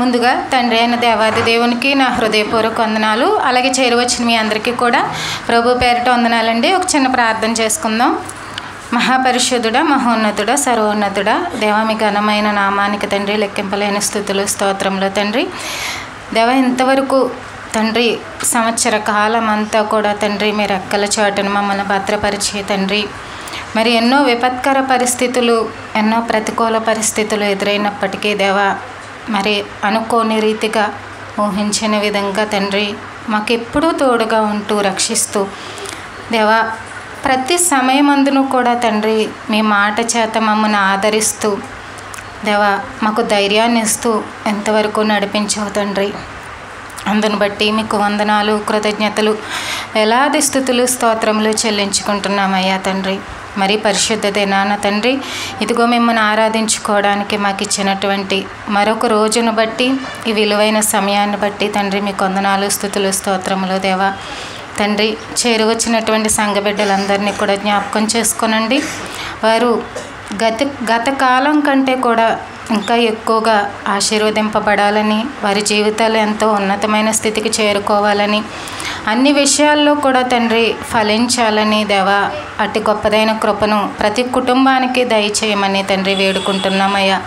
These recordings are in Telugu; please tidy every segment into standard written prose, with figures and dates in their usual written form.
ముందుగా తండ్రి అయిన దేవాది దేవునికి నా హృదయపూర్వక వందనాలు. అలాగే చేరువచ్చిన మీ అందరికీ కూడా ప్రభు పేరిట వందనాలండి. ఒక చిన్న ప్రార్థన చేసుకుందాం. మహాపరిశుద్ధుడ, మహోన్నతుడ, సర్వోన్నతుడ, దేవ మీ ఘనమైన నామానికి తండ్రి లెక్కింపలేని స్థుతులు స్తోత్రములు తండ్రి. దేవ ఇంతవరకు తండ్రి సంవత్సర కాలం అంతా కూడా తండ్రి మీరు రెక్కల చాటును మమ్మల్ని భద్రపరిచే తండ్రి, మరి ఎన్నో విపత్కర పరిస్థితులు, ఎన్నో ప్రతికూల పరిస్థితులు ఎదురైనప్పటికీ దేవా మరి అనుకోని రీతిగా ఊహించిన విధంగా తండ్రి మాకెప్పుడూ తోడుగా ఉంటూ రక్షిస్తూ దేవా ప్రతి సమయమందును కూడా తండ్రి మీ మాట చేత మమ్మల్ని ఆదరిస్తూ దేవా మాకు ధైర్యాన్ని ఇస్తూ ఎంతవరకు నడిపించావు తండ్రి. అందును బట్టి మీకు వందనాలు, కృతజ్ఞతలు, వేలాది స్తుతులు, స్తోత్రములు చెల్లించుకుంటున్నామయ్యా తండ్రి. మరి పరిశుద్ధ దినాన తండ్రి ఇదిగో మిమ్మల్ని ఆరాధించుకోవడానికి మాకు ఇచ్చినటువంటి మరొక రోజును బట్టి, ఈ విలువైన సమయాన్ని బట్టి తండ్రి మీకు వందనాలు, స్తుతులు, స్తోత్రములు దేవా తండ్రి. చేరువచ్చినటువంటి సంఘ బిడ్డలందరినీ కూడా జ్ఞాపకం చేసుకోనండి. వారు గత కాలం కంటే కూడా ఇంకా ఎక్కువగా ఆశీర్వదింపబడాలని, వారి జీవితాలు ఎంతో ఉన్నతమైన స్థితికి చేరుకోవాలని, అన్ని విషయాల్లో కూడా తండ్రి ఫలించాలని దేవా అట్టి గొప్పదైన కృపను ప్రతి కుటుంబానికి దయచేయమని తండ్రి వేడుకుంటున్నామయ్యా.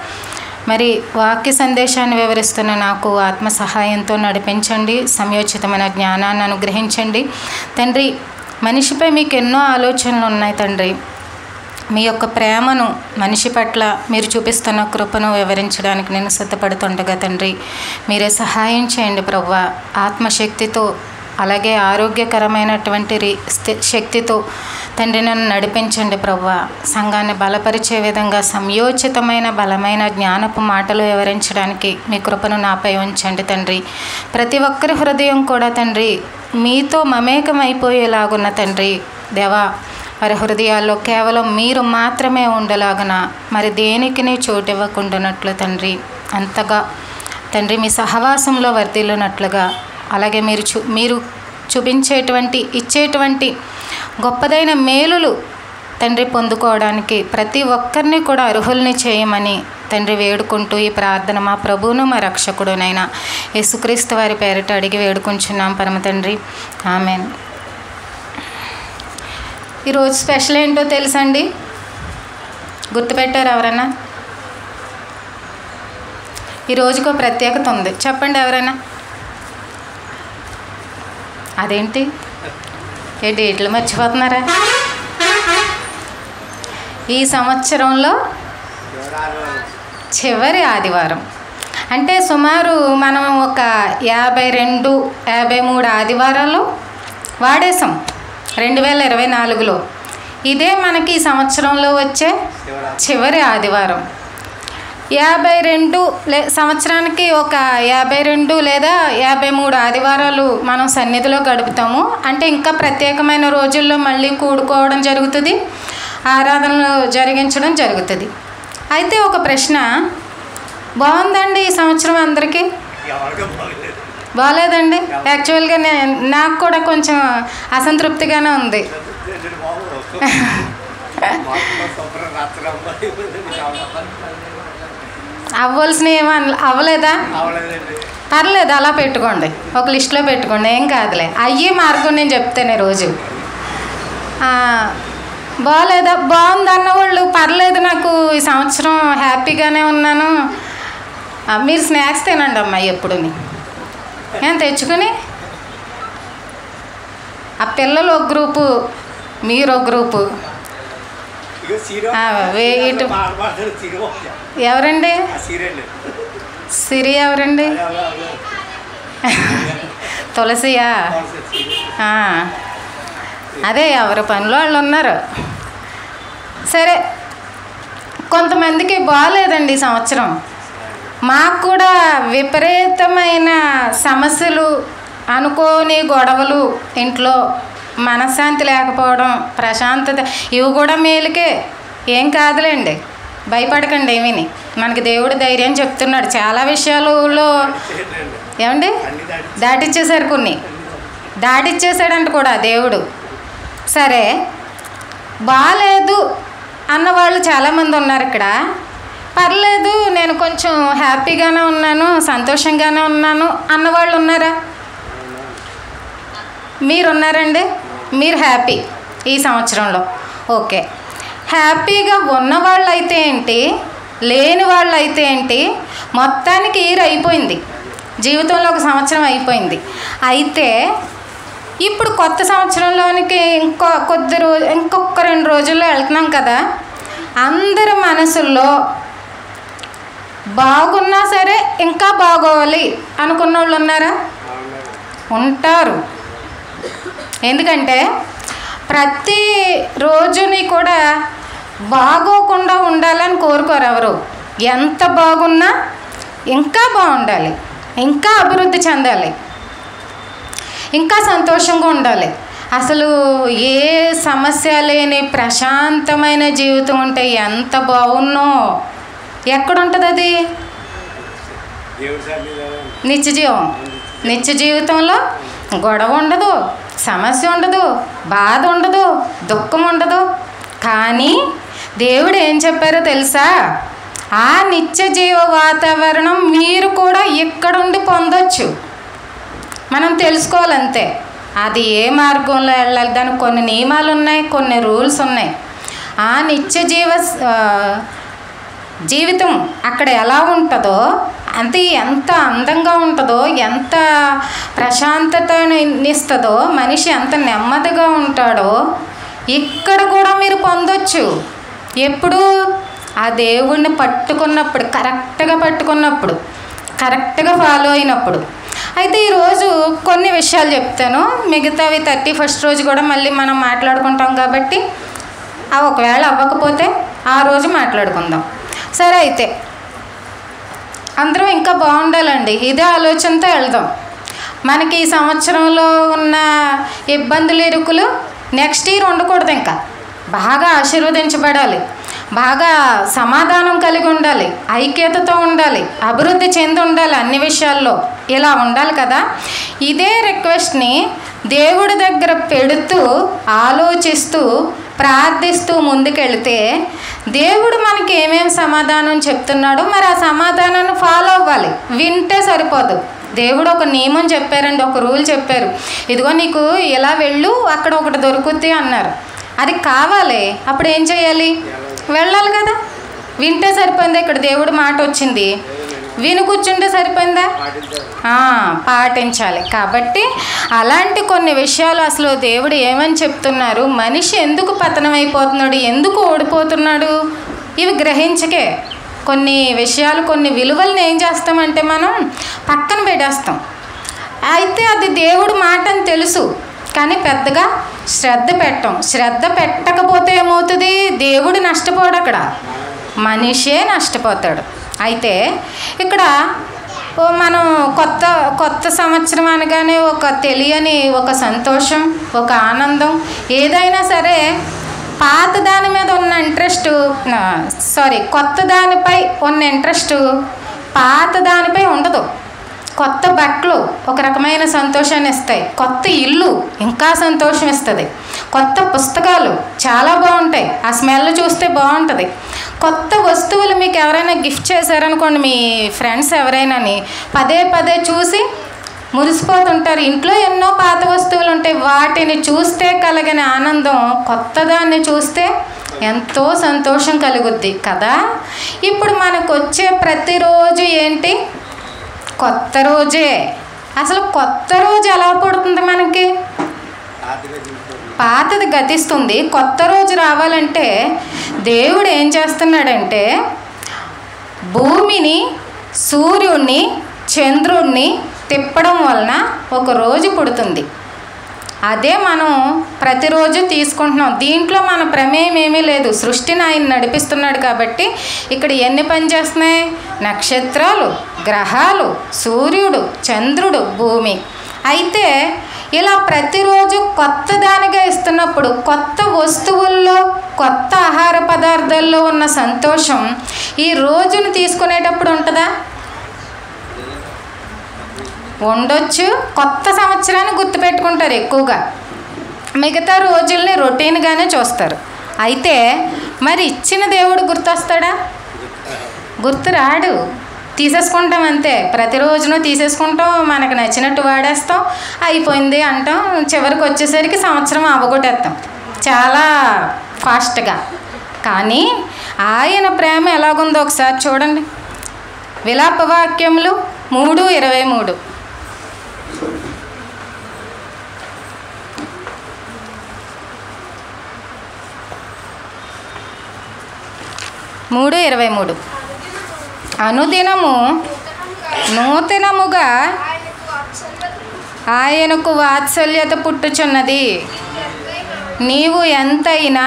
మరి వాక్య సందేశాన్ని వివరిస్తున్న నాకు ఆత్మ సహాయంతో నడిపించండి, సమయోచితమైన జ్ఞానాన్ని అనుగ్రహించండి తండ్రి. మనిషిపై మీకు ఎన్నో ఆలోచనలు ఉన్నాయి తండ్రి. మీ యొక్క ప్రేమను మనిషి పట్ల మీరు చూపిస్తున్న కృపను వివరించడానికి నేను సిద్ధపడుతుండగా తండ్రి మీరే సహాయం చేయండి ప్రభువా. ఆత్మశక్తితో అలాగే ఆరోగ్యకరమైనటువంటి శక్తితో తండ్రి నన్ను నడిపించండి ప్రభువా. సంఘాన్ని బలపరిచే విధంగా సమయోచితమైన బలమైన జ్ఞానపు మాటలు వివరించడానికి మీ కృపను నాపై ఉంచండి తండ్రి. ప్రతి ఒక్కరి హృదయం కూడా తండ్రి మీతో మమేకమైపోయేలాగున్న తండ్రి దేవా వారి హృదయాల్లో కేవలం మీరు మాత్రమే ఉండలాగన మరి దేనికి చోటు ఇవ్వకుండానట్లు తండ్రి అంతగా తండ్రి మీ సహవాసంలో వర్ధిల్లునట్లుగా, అలాగే మీరు చూపించేటువంటి ఇచ్చేటువంటి గొప్పదైన మేలులు తండ్రి పొందుకోవడానికి ప్రతి ఒక్కరిని కూడా అర్హుల్ని చేయమని తండ్రి వేడుకుంటూ ఈ ప్రార్థన మా ప్రభువును మా రక్షకుడునైన యేసుక్రీస్తు వారి పేరిట అడిగి వేడుకుంటున్నాం పరమ తండ్రి, ఆమేన్. ఈరోజు స్పెషల్ ఏంటో తెలుసండి? గుర్తుపెట్టారు ఎవరైనా? ఈరోజుకో ప్రత్యేకత ఉంది, చెప్పండి ఎవరైనా. అదేంటి ఏ డేట్లు మర్చిపోతున్నారా? ఈ సంవత్సరంలో చివరి ఆదివారం అంటే సుమారు మనం ఒక 52-53 ఆదివారాలు వాడేసాం 2024లో. ఇదే మనకి ఈ సంవత్సరంలో వచ్చే చివరి ఆదివారం. 52 సంవత్సరానికి ఒక 52 లేదా 53 ఆదివారాలు మనం సన్నిధిలో గడుపుతాము. అంటే ఇంకా ప్రత్యేకమైన రోజుల్లో మళ్ళీ కూడుకోవడం జరుగుతుంది, ఆరాధనలు జరిగించడం జరుగుతుంది. అయితే ఒక ప్రశ్న, బాగుందండి ఈ సంవత్సరం అందరికీ? బాగాలేదండి. యాక్చువల్గా నాకు కూడా కొంచెం అసంతృప్తిగానే ఉంది. అవ్వాల్సినవి ఏమో అవ్వలేదా? పర్లేదు, అలా పెట్టుకోండి, ఒక లిస్టులో పెట్టుకోండి, ఏం కాదులే. అయ్యే మార్గం నేను చెప్తాను రోజు. బాగాలేదా? బాగుంది అన్నవాళ్ళు పర్లేదు, నాకు ఈ సంవత్సరం హ్యాపీగానే ఉన్నాను. మీరు స్నాక్స్ తినండి అమ్మాయి ఎప్పుడుని ఏం తెచ్చుకుని. ఆ పిల్లలు ఒక గ్రూపు, మీరు ఒక గ్రూపు. ఎవరండి? సిరి ఎవరండి? తులసియా? అదే ఎవరి పనిలో వాళ్ళు ఉన్నారు. సరే, కొంతమందికి బాగాలేదండి ఈ సంవత్సరం. మాకు కూడా విపరీతమైన సమస్యలు, అనుకోని గొడవలు, ఇంట్లో మనశ్శాంతి లేకపోవడం, ప్రశాంతత, ఇవి కూడా మేలుకే, ఏం కాదులేండి, భయపడకండి ఏమీని. మనకి దేవుడు ధైర్యం చెప్తున్నాడు చాలా విషయాలలో. ఏమండి దాటిచ్చేశారు, కొన్ని దాటిచ్చేసాడంట కూడా దేవుడు. సరే, బాగాలేదు అన్నవాళ్ళు చాలామంది ఉన్నారు ఇక్కడ. పర్లేదు నేను కొంచెం హ్యాపీగానే ఉన్నాను, సంతోషంగానే ఉన్నాను అన్నవాళ్ళు ఉన్నారా? మీరున్నారండి? మీరు హ్యాపీ ఈ సంవత్సరంలో? ఓకే. హ్యాపీగా ఉన్నవాళ్ళు అయితే ఏంటి, లేని వాళ్ళు అయితే ఏంటి, మొత్తానికి ఇయర్ అయిపోయింది, జీవితంలో ఒక సంవత్సరం అయిపోయింది. అయితే ఇప్పుడు కొత్త సంవత్సరంలోనికి ఇంకొక 2 రోజుల్లో వెళ్తున్నాం కదా. అందరి మనసుల్లో బాగున్నా సరే ఇంకా బాగోవాలి అనుకున్న వాళ్ళు ఉన్నారా? ఉంటారు. ఎందుకంటే ప్రతి రోజుని కూడా బాగోకుండా ఉండాలని కోరుకోరు ఎవరు. ఎంత బాగున్నా ఇంకా బాగుండాలి, ఇంకా అభివృద్ధి చెందాలి, ఇంకా సంతోషంగా ఉండాలి. అసలు ఏ సమస్య లేని ప్రశాంతమైన జీవితం ఉంటే ఎంత బాగున్నో. ఎక్కడుంటుంది అది? నిత్య జీవితంలో గొడవ ఉండదు, సమస్య ఉండదు, బాధ ఉండదు, దుఃఖం ఉండదు. కానీ దేవుడు ఏం చెప్పారో తెలుసా? ఆ నిత్య జీవ వాతావరణం మీరు కూడా ఇక్కడుండి పొందొచ్చు. మనం తెలుసుకోవాలంతే. అది ఏ మార్గంలో వెళ్ళాలి, దానికి కొన్ని నియమాలు ఉన్నాయి, కొన్ని రూల్స్ ఉన్నాయి. ఆ నిత్య జీవితం అక్కడ ఎలా ఉంటుందో, అది ఎంత అందంగా ఉంటుందో, ఎంత ప్రశాంతతనిస్తుందో, మనిషి ఎంత నెమ్మదిగా ఉంటాడో ఇక్కడ కూడా మీరు పొందొచ్చు. ఎప్పుడు? ఆ దేవుణ్ణి పట్టుకున్నప్పుడు, కరెక్ట్గా పట్టుకున్నప్పుడు, కరెక్ట్గా ఫాలో అయినప్పుడు. అయితే ఈరోజు కొన్ని విషయాలు చెప్తాను. మిగతావి 31st రోజు కూడా మళ్ళీ మనం మాట్లాడుకుంటాం కాబట్టి ఒకవేళ అవ్వకపోతే ఆ రోజు మాట్లాడుకుందాం. సరే, అయితే అందరం ఇంకా బాగుండాలండి. ఇదే ఆలోచనతో వెళ్దాం. మనకి ఈ సంవత్సరంలో ఉన్న ఇబ్బందులు, ఇరుకులు నెక్స్ట్ ఇయర్ ఉండకూడదు. ఇంకా బాగా ఆశీర్వదించబడాలి, బాగా సమాధానం కలిగి ఉండాలి, ఐక్యతతో ఉండాలి, అభివృద్ధి చెంది ఉండాలి అన్ని విషయాల్లో. ఇలా ఉండాలి కదా. ఇదే రిక్వెస్ట్ని దేవుడి దగ్గర పెడుతూ, ఆలోచిస్తూ, ప్రార్థిస్తూ ముందుకెళ్తే దేవుడు మనకి ఏమేమి సమాధానం చెప్తున్నాడో మరి ఆ సమాధానాన్ని ఫాలో అవ్వాలి. వింటే సరిపోదు. దేవుడు ఒక నియమం చెప్పారండి, ఒక రూల్ చెప్పారు. ఇదిగో నీకు ఇలా వెళ్ళు, అక్కడ ఒకటి దొరుకుద్ది అన్నారు. అది కావాలి. అప్పుడు ఏం చేయాలి? వెళ్ళాలి కదా. వింటే సరిపోయిందా? ఇక్కడ దేవుడు మాట వచ్చింది, విని కూర్చుంటే సరిపోయిందా? పాటించాలి. కాబట్టి అలాంటి కొన్ని విషయాలు అసలు దేవుడు ఏమని చెప్తున్నారు, మనిషి ఎందుకు పతనమైపోతున్నాడు, ఎందుకు ఓడిపోతున్నాడు, ఇవి గ్రహించకే కొన్ని విషయాలు, కొన్ని విలువలను ఏం చేస్తామంటే మనం పక్కన పెట్టేస్తాం. అయితే అది దేవుడు మాట అని తెలుసు, కానీ పెద్దగా శ్రద్ధ పెట్టం. శ్రద్ధ పెట్టకపోతే ఏమవుతుంది? దేవుడు నష్టపోడు, అక్కడ మనిషే నష్టపోతాడు. అయితే ఇక్కడ మనం కొత్త సంవత్సరం అనగానే ఒక తెలియని ఒక సంతోషం, ఒక ఆనందం, ఏదైనా సరే పాత దాని మీద ఉన్న ఇంట్రెస్ట్, కొత్త దానిపై ఉన్న ఇంట్రెస్ట్ పాత దానిపై ఉండదు. కొత్త బట్టలు ఒక రకమైన సంతోషాన్ని ఇస్తాయి, కొత్త ఇల్లు ఇంకా సంతోషం ఇస్తుంది, కొత్త పుస్తకాలు చాలా బాగుంటాయి, ఆ స్మెల్ చూస్తే బాగుంటుంది. కొత్త వస్తువులు మీకు ఎవరైనా గిఫ్ట్ చేశారనుకోండి, మీ ఫ్రెండ్స్ ఎవరైనాని పదే పదే చూసి మురిసిపోతుంటారు. ఇంట్లో ఎన్నో పాత వస్తువులు ఉంటాయి, వాటిని చూస్తే కలిగిన ఆనందం కొత్తదాన్ని చూస్తే ఎంతో సంతోషం కలుగుద్ది కదా. ఇప్పుడు మనకు వచ్చే ప్రతిరోజు ఏంటి? కొత్త రోజే. అసలు కొత్త రోజు ఎలా పడుతుంది మనకి? పాతది గతిస్తుంది. కొత్త రోజు రావాలంటే దేవుడు ఏం చేస్తున్నాడంటే భూమిని, సూర్యుడిని, చంద్రుడిని తిప్పడం వలన ఒక రోజు పుడుతుంది. అదే మనం ప్రతిరోజు తీసుకుంటున్నాం. దీంట్లో మన ప్రమేయం ఏమీ లేదు, సృష్టిని ఆయన నడిపిస్తున్నాడు. కాబట్టి ఇక్కడ ఎన్ని పని చేస్తున్నాయి? నక్షత్రాలు, గ్రహాలు, సూర్యుడు, చంద్రుడు, భూమి. అయితే ఇలా ప్రతిరోజు కొత్త దానిగా ఇస్తున్నప్పుడు కొత్త వస్తువుల్లో, కొత్త ఆహార పదార్థాల్లో ఉన్న సంతోషం ఈ రోజును తీసుకునేటప్పుడు ఉంటుందా? ఉండొచ్చు. కొత్త సంవత్సరాన్ని గుర్తుపెట్టుకుంటారు ఎక్కువగా, మిగతా రోజుల్ని రొటీన్గానే చూస్తారు. అయితే మరి ఇచ్చిన దేవుడు గుర్తొస్తాడా? గుర్తు రాడు, తీసేసుకుంటాం అంతే. ప్రతిరోజును తీసేసుకుంటాం, మనకు నచ్చినట్టు వాడేస్తాం, అయిపోయింది అంటాం. చివరికి వచ్చేసరికి సంవత్సరం అవగొట్టేస్తాం చాలా ఫాస్ట్గా. కానీ ఆయన ప్రేమ ఎలాగుందో ఒకసారి చూడండి. విలాపవాక్యములు 3:23. 3:23. అనుదినము నూతనముగా ఆయనకు వాత్సల్యత పుట్టుచున్నది, నీవు ఎంతైనా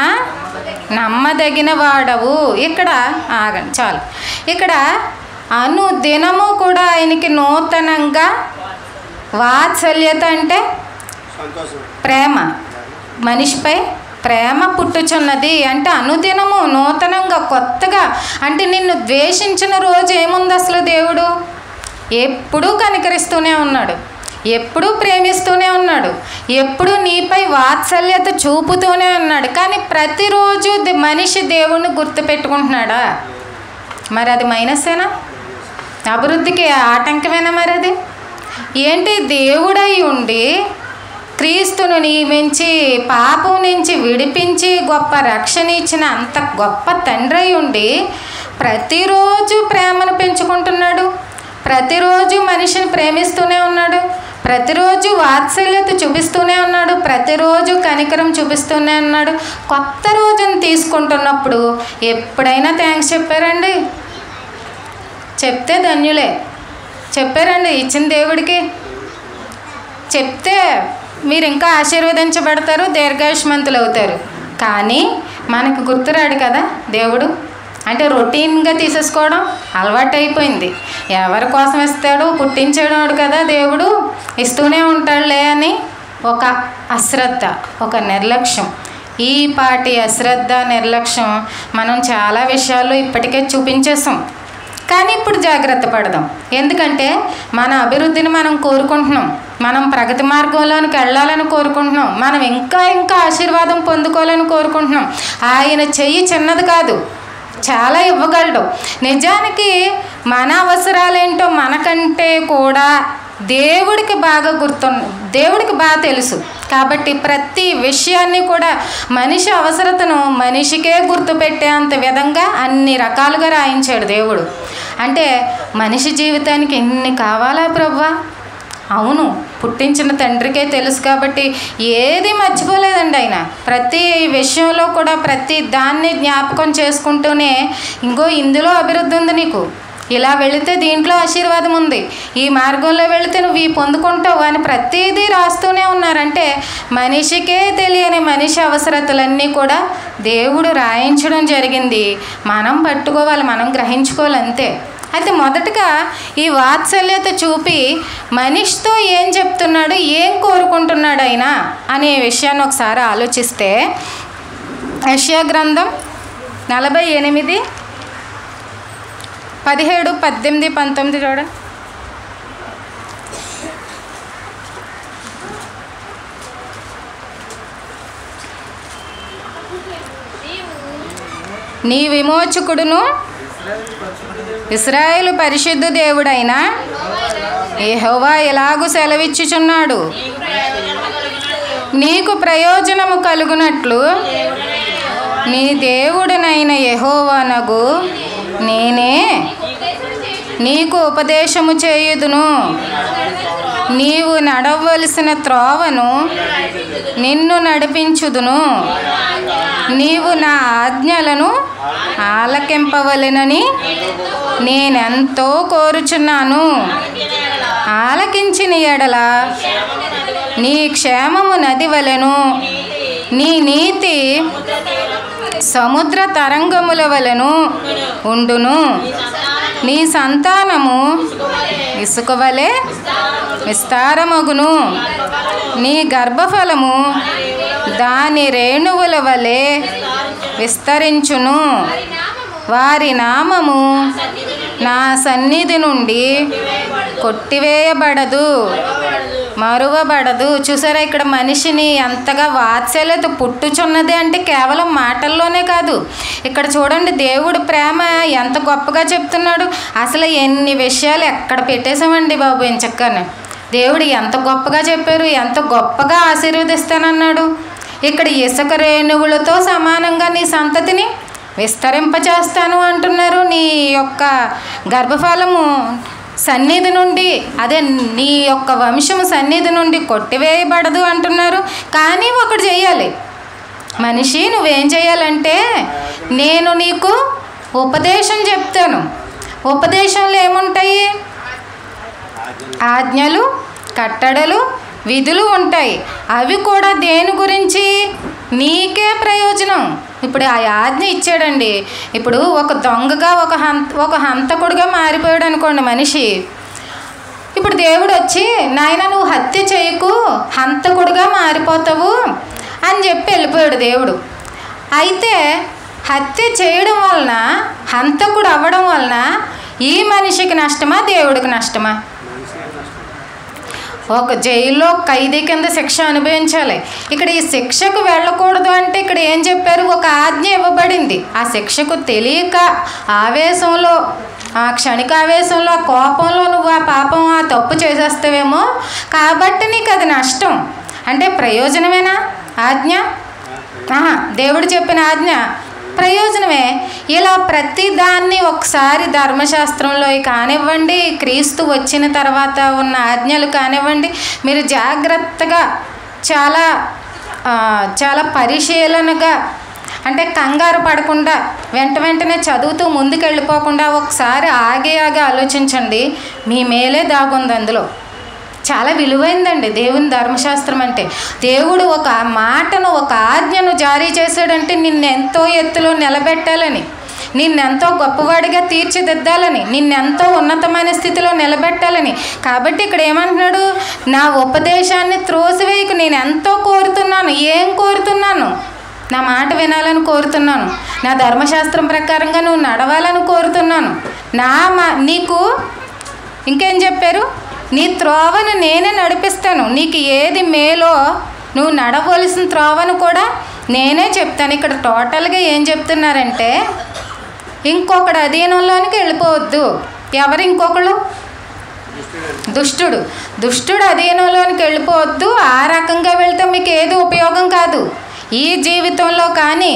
నమ్మదగిన వాడవు. ఇక్కడ ఆగండి చాలు. ఇక్కడ అనుదినము కూడా ఆయనకి నూతనంగా వాత్సల్యత అంటే ప్రేమ, మనిషిపై ప్రేమ పుట్టుచున్నది అంటే అనుదినము నూతనంగా కొత్తగా. అంటే నిన్ను ద్వేషించిన రోజు ఏముంది అసలు? దేవుడు ఎప్పుడూ కనికరిస్తూనే ఉన్నాడు, ఎప్పుడూ ప్రేమిస్తూనే ఉన్నాడు, ఎప్పుడూ నీపై వాత్సల్యత చూపుతూనే ఉన్నాడు. కానీ ప్రతిరోజు మనిషి దేవుణ్ణి గుర్తుపెట్టుకుంటున్నాడా? మరి అది మైనసేనా? అభివృద్ధికి ఆటంకమేనా? మరి అది ఏంటి? దేవుడై ఉండి క్రీస్తును నియమించి పాపం నుంచి విడిపించి గొప్ప రక్షణ ఇచ్చిన అంత గొప్ప తండ్రి అయి ఉండి ప్రతిరోజు ప్రేమను పెంచుకుంటున్నాడు, ప్రతిరోజు మనిషిని ప్రేమిస్తూనే ఉన్నాడు, ప్రతిరోజు వాత్సల్యత చూపిస్తూనే ఉన్నాడు, ప్రతిరోజు కనికరం చూపిస్తూనే ఉన్నాడు. కొత్త రోజును తీసుకుంటున్నప్పుడు ఎప్పుడైనా థ్యాంక్స్ చెప్పారండి? చెప్తే ధన్యులే. చెప్పారండి ఇచ్చిన దేవుడికి? చెప్తే మీరు ఇంకా ఆశీర్వదించబడతారు, దీర్ఘాయుష్మంతులు అవుతారు. కానీ మనకు గుర్తురాడు కదా దేవుడు. అంటే రొటీన్గా తీసేసుకోవడం అలవాటు అయిపోయింది. ఎవరి కోసం ఇస్తాడో పుట్టించేవాడు కదా దేవుడు, ఇస్తూనే ఉంటాడులే అని ఒక అశ్రద్ధ, ఒక నిర్లక్ష్యం. ఈ పాటి అశ్రద్ధ నిర్లక్ష్యం మనం చాలా విషయాల్లో ఇప్పటికే చూపించేసాం. కానీ ఇప్పుడు జాగ్రత్త పడదాం. ఎందుకంటే మన అభివృద్ధిని మనం కోరుకుంటున్నాం, మనం ప్రగతి మార్గంలోనికి వెళ్ళాలని కోరుకుంటున్నాం, మనం ఇంకా ఇంకా ఆశీర్వాదం పొందుకోవాలని కోరుకుంటున్నాం. ఆయన చెయ్యి చిన్నది కాదు, చాలా ఇవ్వగలడు. నిజానికి మన అవసరాలేంటో మనకంటే కూడా దేవుడికి బాగా దేవుడికి బాగా తెలుసు. కాబట్టి ప్రతి విషయాన్ని కూడా మనిషి అవసరతను మనిషికే గుర్తుపెట్టేంత విధంగా అన్ని రకాలుగా రాయించాడు దేవుడు. అంటే మనిషి జీవితానికి ఎన్ని కావాలా ప్రభువా? అవును, పుట్టించిన తండ్రికే తెలుసు కాబట్టి ఏది మర్చిపోలేదండి ఆయన. ప్రతి విషయంలో కూడా ప్రతి దాన్ని జ్ఞాపకం చేసుకుంటూనే ఇందులో అభివృద్ధి ఉంది, నీకు ఇలా వెళితే దీంట్లో ఆశీర్వాదం ఉంది, ఈ మార్గంలో వెళితే నువ్వు ఈ పొందుకుంటావు అని ప్రతిదీ రాస్తూనే ఉన్నారంటే మనిషికే తెలియని మనిషి అవసరతలన్నీ కూడా దేవుడు రాయించడం జరిగింది. మనం పట్టుకోవాలి, మనం గ్రహించుకోవాలి అంతే. అయితే మొదటగా ఈ వాత్సల్యత చూపి మనిషితో ఏం చెప్తున్నాడు, ఏం కోరుకుంటున్నాడు ఆయన అనే విషయాన్ని ఒకసారి ఆలోచిస్తే యెషయా గ్రంథం 48, 17, 18, 19 చూడండి. నీ విమోచకుడును ఇశ్రాయేలు పరిశుద్ధ దేవుడైన యెహోవా ఎలాగూ సెలవిచ్చుచున్నాడు, నీకు ప్రయోజనము కలుగునట్లు నీ దేవుడనైన యెహోవానగు నేనే నీకు ఉపదేశము చేయుదును, నీవు నడవలసిన త్రోవను నిన్ను నడిపించుదును, నీవు నా ఆజ్ఞలను ఆలకింపవలెనని నేనెంతో కోరుచున్నాను. ఆలకించిన ఎడల నీ క్షేమము నది వలెను, నీ నీతి సముద్ర తరంగముల వలెను ఉండును, నీ సంతానము ఇసుక వలె విస్తారమగును, నీ గర్భఫలము దాని రేణువుల వలె విస్తరించును, వారి నామము నా సన్నిధి నుండి కొట్టివేయబడదు, మరువబడదు. చూసారా, ఇక్కడ మనిషిని ఎంతగా వాత్సల్యత పుట్టుచున్నది అంటే కేవలం మాటల్లోనే కాదు. ఇక్కడ చూడండి, దేవుడు ప్రేమ ఎంత గొప్పగా చెప్తున్నాడు. అసలు ఎన్ని విషయాలు ఎక్కడ పెట్టేశామండి బాబు ఎంచక్కనే. దేవుడు ఎంత గొప్పగా చెప్పారు, ఎంత గొప్పగా ఆశీర్వదిస్తానన్నాడు. ఇక్కడ ఇసుక రేణువులతో సమానంగా నీ సంతతిని విస్తరింపచేస్తాను అంటున్నారు. నీ యొక్క గర్భఫలము సన్నిధి నుండి, అదే నీ యొక్క వంశము సన్నిధి నుండి కొట్టివేయబడదు అంటున్నారు. కానీ ఒకటి చేయాలి మనిషి, నువ్వేం చేయాలంటే నేను నీకు ఉపదేశం చెప్తాను. ఉపదేశంలో ఏముంటాయి? ఆజ్ఞలు, కట్టడలు, విధులు ఉంటాయి. అవి కూడా దేని గురించి? నీకే ప్రయోజనం. ఇప్పుడు ఆ ఆజ్ఞ ఇచ్చాడండి. ఇప్పుడు ఒక దొంగగా ఒక హంతకుడిగా మారిపోయాడు అనుకోండి మనిషి. ఇప్పుడు దేవుడు వచ్చి, నాయన నువ్వు హత్య చేయకు, హంతకుడిగా మారిపోతావు అని చెప్పి వెళ్ళిపోయాడు దేవుడు. అయితే హత్య చేయడం వలన, హంతకుడు అవ్వడం వలన ఈ మనిషికి నష్టమా, దేవుడికి నష్టమా? ఒక జైల్లో ఖైదీ కింద శిక్ష అనుభవించాలి. ఇక్కడ ఈ శిక్షకు వెళ్ళకూడదు అంటే ఇక్కడ ఏం చెప్పారు? ఒక ఆజ్ఞ ఇవ్వబడింది. ఆ శిక్షకు తెలియక ఆవేశంలో, ఆ క్షణికావేశంలో, ఆ కోపంలో నువ్వు ఆ పాపం, ఆ తప్పు చేసేస్తావేమో, కాబట్టి నీకు అది నష్టం. అంటే ప్రయోజనమేనా ఆజ్ఞ? దేవుడు చెప్పిన ఆజ్ఞ ప్రయోజనమే. ఇలా ప్రతి దాన్ని ఒకసారి ధర్మశాస్త్రంలో కానివ్వండి, క్రీస్తు వచ్చిన తర్వాత ఉన్న ఆజ్ఞలు కానివ్వండి, మీరు జాగ్రత్తగా చాలా పరిశీలనగా, అంటే కంగారు పడకుండా వెంటనే చదువుతూ ముందుకు వెళ్ళిపోకుండా ఒకసారి ఆగి ఆలోచించండి. మీ మేలే దాగుంది అందులో. చాలా విలువైందండి దేవుని ధర్మశాస్త్రం అంటే. దేవుడు ఒక మాటను, ఒక ఆజ్ఞను జారీ చేశాడంటే నిన్నెంతో ఎత్తులో నిలబెట్టాలని, నిన్నెంతో గొప్పవాడిగా తీర్చిదిద్దాలని, నిన్నెంతో ఉన్నతమైన స్థితిలో నిలబెట్టాలని. కాబట్టి ఇక్కడ ఏమంటున్నాడు? నా ఉపదేశాన్ని త్రోసివేయకు. నేను ఎంతో కోరుతున్నాను. ఏం కోరుతున్నాను? నా మాట వినాలని కోరుతున్నాను. నా ధర్మశాస్త్రం ప్రకారంగా నువ్వు నడవాలని కోరుతున్నాను. నీకు ఇంకేం చెప్పారు? నీ త్రోవను నేనే నడిపిస్తాను. నీకు ఏది మేలో నువ్వు నడవలసిన త్రోవను కూడా నేనే చెప్తాను. ఇక్కడ టోటల్గా ఏం చెప్తున్నారంటే, ఇంకొకడు అధీనంలోనికి వెళ్ళిపోవద్దు. ఎవరు ఇంకొకడు? దుష్టుడు అధీనంలోనికి వెళ్ళిపోవద్దు. ఆ రకంగా వెళ్తే మీకు ఏది ఉపయోగం కాదు ఈ జీవితంలో. కానీ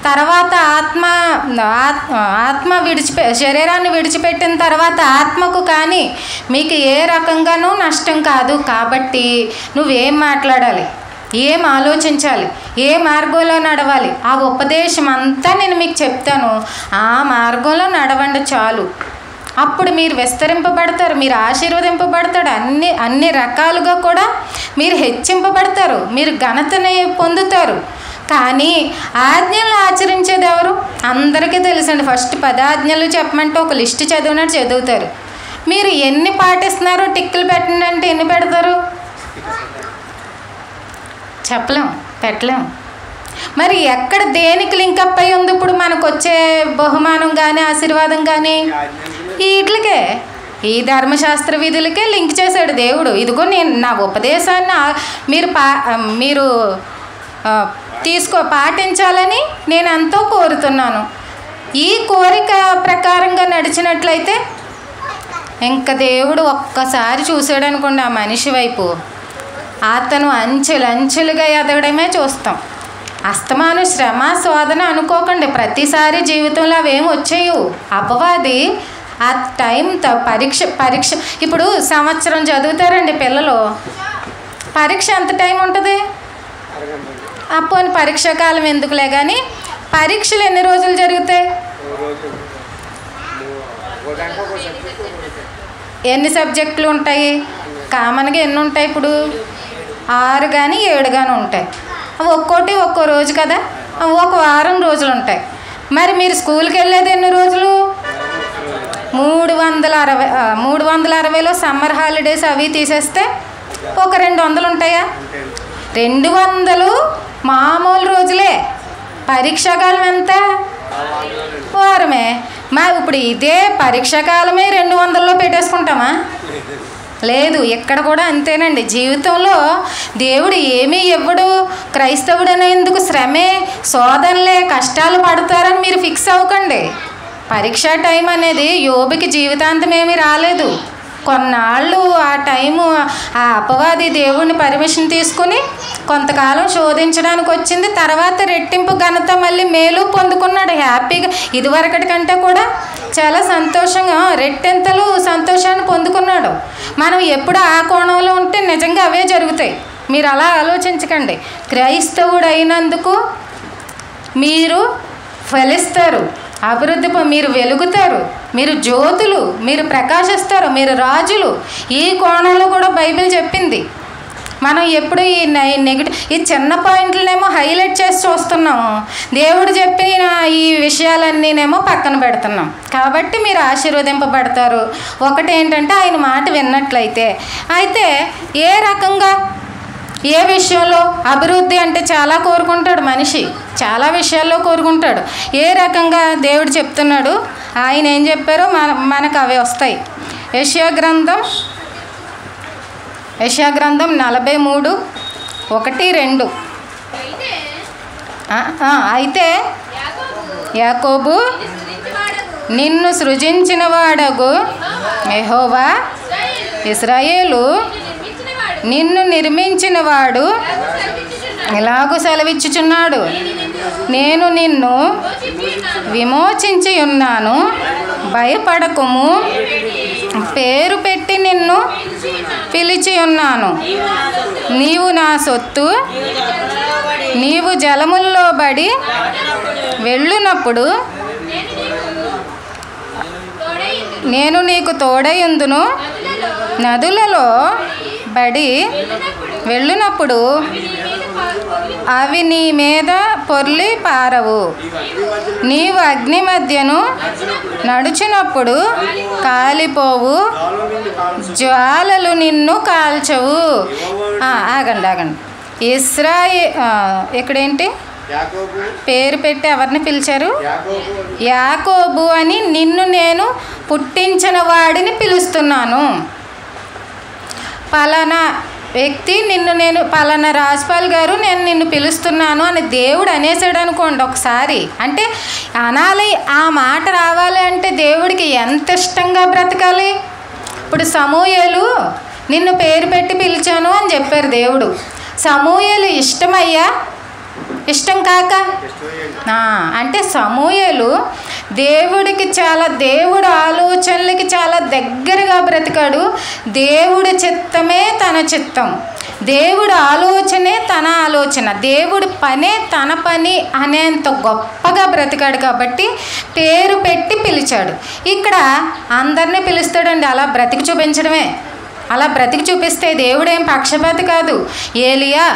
తర్వాత ఆత్మ శరీరాన్ని విడిచిపెట్టిన తర్వాత ఆత్మకు కానీ మీకు ఏ రకంగానూ నష్టం కాదు. కాబట్టి నువ్వేం మాట్లాడాలి, ఏం ఆలోచించాలి, ఏ మార్గంలో నడవాలి, ఆ ఉపదేశం అంతా నేను మీకు చెప్తాను. ఆ మార్గంలో నడవండి చాలు. అప్పుడు మీరు విస్తరింపబడతారు, మీరు ఆశీర్వదింపబడతాడు. అన్ని రకాలుగా కూడా మీరు హెచ్చింపబడతారు, మీరు ఘనతని పొందుతారు. కానీ ఆజ్ఞలు ఆచరించేది ఎవరు? అందరికీ తెలుసండి. ఫస్ట్ 10 ఆజ్ఞలు చెప్పమంటే ఒక లిస్ట్ చదివినట్టు చదువుతారు. మీరు ఎన్ని పాటిస్తున్నారో టిక్కులు పెట్టండి అంటే ఎన్ని పెడతారు? పెట్టలేం. మరి ఎక్కడ దేనికి లింకప్ అయి ఉంది ఇప్పుడు మనకు వచ్చే బహుమానం కానీ ఆశీర్వాదం కానీ? వీటికే, ఈ ధర్మశాస్త్ర విధులకే లింక్ చేశాడు దేవుడు. ఇదిగో నేను నా ఉపదేశాన్ని మీరు పాటించాలని నేను ఎంతో కోరుతున్నాను. ఈ కోరిక ప్రకారంగా నడిచినట్లయితే ఇంకా దేవుడు ఒక్కసారి చూసాడు అనుకోండి ఆ మనిషి వైపు, అతను అంచెలుగా ఎదగడమే చూస్తాం. అస్తమాను శ్రమ శోధన అనుకోకండి. ప్రతిసారి జీవితంలో అవేమి వచ్చాయి. అపవాది ఆ టైం పరీక్ష ఇప్పుడు సంవత్సరం చదువుతారండి పిల్లలు. పరీక్ష ఎంత టైం ఉంటుంది? అప్పుడు పరీక్షాకాలం ఎందుకులే కానీ పరీక్షలు ఎన్ని రోజులు జరుగుతాయి? ఎన్ని సబ్జెక్టులు ఉంటాయి? కామన్గా ఎన్ని ఉంటాయి? ఇప్పుడు 6 కానీ 7 కానీ ఉంటాయి. ఒక్కో రోజు కదా, ఒక వారం రోజులు ఉంటాయి. మరి మీరు స్కూల్కి వెళ్ళేది ఎన్ని రోజులు? 360లో సమ్మర్ హాలిడేస్ అవి తీసేస్తే ఒక 200 ఉంటాయా? 200 మామూలు రోజులే. పరీక్షాకాలం ఎంత? వారమే. ఇప్పుడు ఇదే పరీక్షాకాలమే 200లో పెట్టేసుకుంటామా? లేదు. ఇక్కడ కూడా అంతేనండి. జీవితంలో దేవుడు ఏమీ ఇవ్వడు. క్రైస్తవుడు అనేందుకు శ్రమే, శోధనలే, కష్టాలు పడతారని మీరు ఫిక్స్ అవ్వకండి. పరీక్ష టైం అనేది యోబుకి జీవితాంతం ఏమీ రాలేదు. కొన్నాళ్ళు ఆ టైము ఆ అపవాది దేవుడిని పర్మిషన్ తీసుకుని కొంతకాలం శోధించడానికి వచ్చింది. తర్వాత రెట్టింపు ఘనత మళ్ళీ మేలు పొందుకున్నాడు హ్యాపీగా. ఇదివరకటి కంటే కూడా చాలా సంతోషంగా రెట్టెంతలు సంతోషాన్ని పొందుకున్నాడు. మనం ఎప్పుడు ఆ కోణంలో ఉంటే నిజంగా అవే జరుగుతాయి. మీరు అలా ఆలోచించకండి. క్రైస్తవుడు అయినందుకు మీరు ఫలిస్తారు, అభివృద్ధి, మీరు వెలుగుతారు, మీరు జ్యోతులు, మీరు ప్రకాశిస్తారు, మీరు రాజులు. ఈ కోణంలో కూడా బైబిల్ చెప్పింది. మనం ఎప్పుడు ఈ నెగిటివ్ ఈ చిన్న పాయింట్లనేమో హైలైట్ చేసి చూస్తున్నాము. దేవుడు చెప్పిన ఈ విషయాలన్నీనేమో పక్కన పెడుతున్నాం. కాబట్టి మీరు ఆశీర్వదింపబడతారు. ఒకటి ఏంటంటే ఆయన మాట విన్నట్లయితే. అయితే ఏ రకంగా ఏ విషయంలో అభివృద్ధి అంటే చాలా కోరుకుంటాడు మనిషి, చాలా విషయాల్లో కోరుకుంటాడు. ఏ రకంగా దేవుడు చెప్తున్నాడు, ఆయన ఏం చెప్పారో మనకు అవే వస్తాయి. యెషయా గ్రంథం 43:1-2. అయితే యాకోబు నిన్ను సృజించిన వాడగు యెహోవా, ఇశ్రాయేలు నిన్ను నిర్మించిన వాడు ఇలాగూ సెలవిచ్చుచున్నాడు, నేను నిన్ను విమోచించి ఉన్నాను, భయపడకుము, పేరు పెట్టి నిన్ను పిలిచి ఉన్నాను. నీవు నా సొత్తు, నీవు జలముల్లో బడి వెళ్ళునప్పుడు నేను నీకు తోడయుందును, నదులలో బడి వెళ్ళునప్పుడు అవి నీ మీద పొర్లి పారవు, నీవు అగ్ని మధ్యను నడుచినప్పుడు కాలిపోవు, జ్వాలలు నిన్ను కాల్చవు. ఆగండి. ఇక్కడేంటి పేరు పెట్టి ఎవరిని పిలిచారు? యాకోబు అని నిన్ను నేను పుట్టించిన వాడిని పిలుస్తున్నాను. పలానా వ్యక్తి నేను పలానా రాజ్పాల్ గారు నేను నిన్ను పిలుస్తున్నాను అని దేవుడు అనేసాడు అనుకోండి ఒకసారి. అంటే అనాలి, ఆ మాట రావాలి అంటే దేవుడికి ఎంత ఇష్టంగా బ్రతకాలి. ఇప్పుడు సమూయేలు నిన్ను పేరు పెట్టి పిలిచాను అని చెప్పారు దేవుడు. సమూయేలు ఇష్టమయ్యా? ఇష్టం కాక అంటే సమూయేలు దేవుడికి దేవుడు ఆలోచనలకి చాలా దగ్గరగా బ్రతికాడు. దేవుడి చిత్తమే తన చిత్తం, దేవుడి ఆలోచనే తన ఆలోచన, దేవుడి పనే తన పని అనేంత గొప్పగా బ్రతికాడు. కాబట్టి పేరు పెట్టి పిలిచాడు. ఇక్కడ అందరినీ పిలుస్తాడండి. అలా బ్రతికి చూపించడమే. అలా బ్రతికి చూపిస్తే దేవుడేం పక్షపాతి కాదు. ఏలియా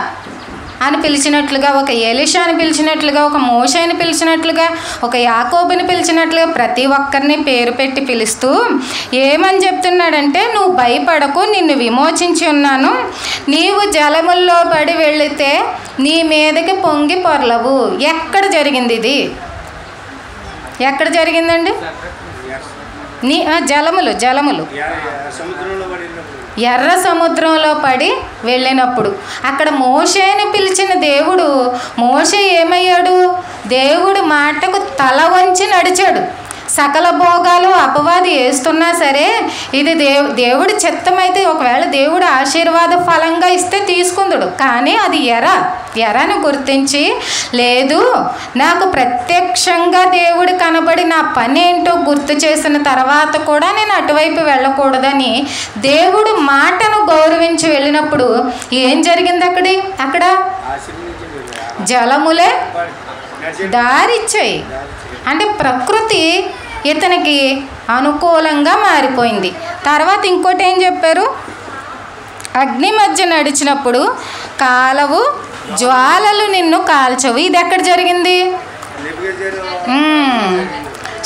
అని పిలిచినట్లుగా, ఒక ఎలీషా అని పిలిచినట్లుగా, ఒక మోషేని పిలిచినట్లుగా, ఒక యాకోబుని పిలిచినట్లుగా ప్రతి ఒక్కరిని పేరు పెట్టి పిలుస్తూ ఏమని చెప్తున్నాడంటే, నువ్వు భయపడకు, నిన్ను విమోచించి ఉన్నాను, నీవు జలముల్లో పడి వెళితే నీ మీదకి పొంగి పొర్లవు. ఎక్కడ జరిగింది ఇది? ఎక్కడ జరిగిందండి? జలములు ఎర్ర సముద్రంలో పడి వెళ్ళినప్పుడు అక్కడ మోషేని పిలిచిన దేవుడు, మోషే ఏమయ్యాడు? దేవుడు మాటకు తల వంచి నడిచాడు. సకల భోగాలు అపవాది వేస్తున్నా సరే ఇది దేవుడి చిత్తమైతే ఒకవేళ దేవుడు ఆశీర్వాద ఫలంగా ఇస్తే తీసుకుందుడు. కానీ అది ఎరను గుర్తించి, లేదు నాకు ప్రత్యక్షంగా దేవుడు కనబడి నా పని ఏంటో గుర్తు చేసిన తర్వాత కూడా నేను అటువైపు వెళ్ళకూడదని దేవుడు మాటను గౌరవించి వెళ్ళినప్పుడు ఏం జరిగింది? అక్కడ జలములే దారిచ్చాయి. అంటే ప్రకృతి ఇతనికి అనుకూలంగా మారిపోయింది. తర్వాత ఇంకోటి ఏం చెప్పారు? అగ్ని మధ్య నడిచినప్పుడు కాలవు, జ్వాలలు నిన్ను కాల్చవు. ఇది ఎక్కడ జరిగింది?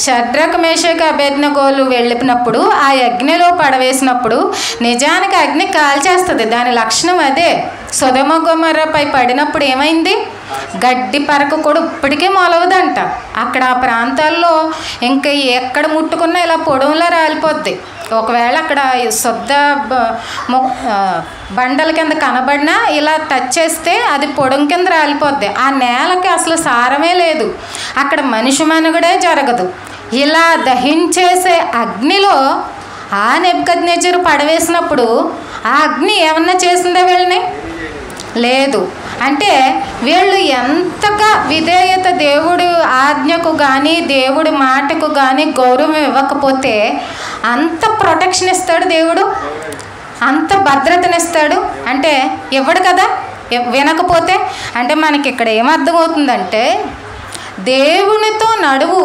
షడ్రక్ మేషక్ అబేద్నెగోలు వెళ్ళినప్పుడు ఆ అగ్నిలో పడవేసినప్పుడు నిజానికి అగ్ని కాల్చేస్తుంది. దాని లక్షణం అదే. సొదొమ గొమొర్రాపై పడినప్పుడు ఏమైంది? గడ్డి పరక కూడా ఇప్పటికీ మొలవదంట. అక్కడ ఆ ప్రాంతాల్లో ఇంకా ఎక్కడ ముట్టుకున్నా ఇలా పొడవులా రాలిపోద్ది. ఒకవేళ అక్కడ శుద్ధ బండల కింద కనబడినా ఇలా టచ్ చేస్తే అది పొడం కింద రాలిపోద్ది. ఆ నేలకి అసలు సారమే లేదు, అక్కడ మనిషి మనుగడే జరగదు. ఇలా దహించేసే అగ్నిలో ఆ నెబుకద్నెజరు పడవేసినప్పుడు ఆ అగ్ని ఏమన్నా చేసిందా వీళ్ళని? లేదు. అంటే వీళ్ళు ఎంతగా విధేయత దేవుడు ఆజ్ఞకు కానీ దేవుడి మాటకు కానీ గౌరవం ఇవ్వకపోతే అంత ప్రొటెక్షన్ ఇస్తాడు దేవుడు, అంత భద్రతనిస్తాడు. అంటే ఇవ్వడు కదా వినకపోతే. అంటే మనకి ఇక్కడ ఏమర్థమవుతుందంటే దేవునితో నడువు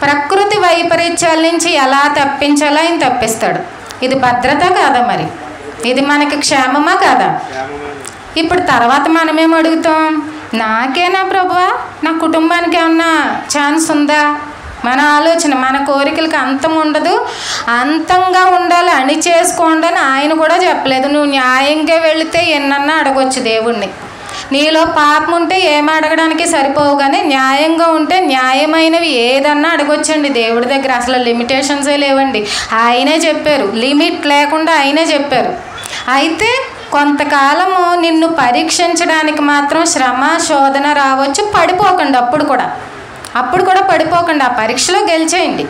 ప్రకృతి వైపరీత్యాల నుంచి ఎలా తప్పించాలో ఆయన తప్పిస్తాడు. ఇది భద్రత కాదా? మరి ఇది మనకి క్షేమమా కాదా? ఇప్పుడు తర్వాత మనమేం అడుగుతాం? నాకేనా ప్రభువా, నా కుటుంబానికి ఏమన్నా ఛాన్స్ ఉందా? మన ఆలోచన, మన కోరికలకు అంతం ఉండదు, అంతంగా ఉండాలి అని చేసుకోండి అని ఆయన కూడా చెప్పలేదు. నువ్వు న్యాయంగా వెళితే ఎన్నన్నా అడగొచ్చు దేవుణ్ణి. నీలో పాపం ఉంటే ఏం అడగడానికి సరిపోవు, కానీ న్యాయంగా ఉంటే న్యాయమైనవి ఏదన్నా అడగొచ్చండి దేవుడి దగ్గర. అసలు లిమిటేషన్సే లేవండి. ఆయనే చెప్పారు, లిమిట్ లేకుండా ఆయనే చెప్పారు. అయితే కొంతకాలము నిన్ను పరీక్షించడానికి మాత్రం శ్రమ శోధన రావచ్చు, పడిపోకండి. అప్పుడు కూడా పడిపోకండి, ఆ పరీక్షలో గెలిచేయండి.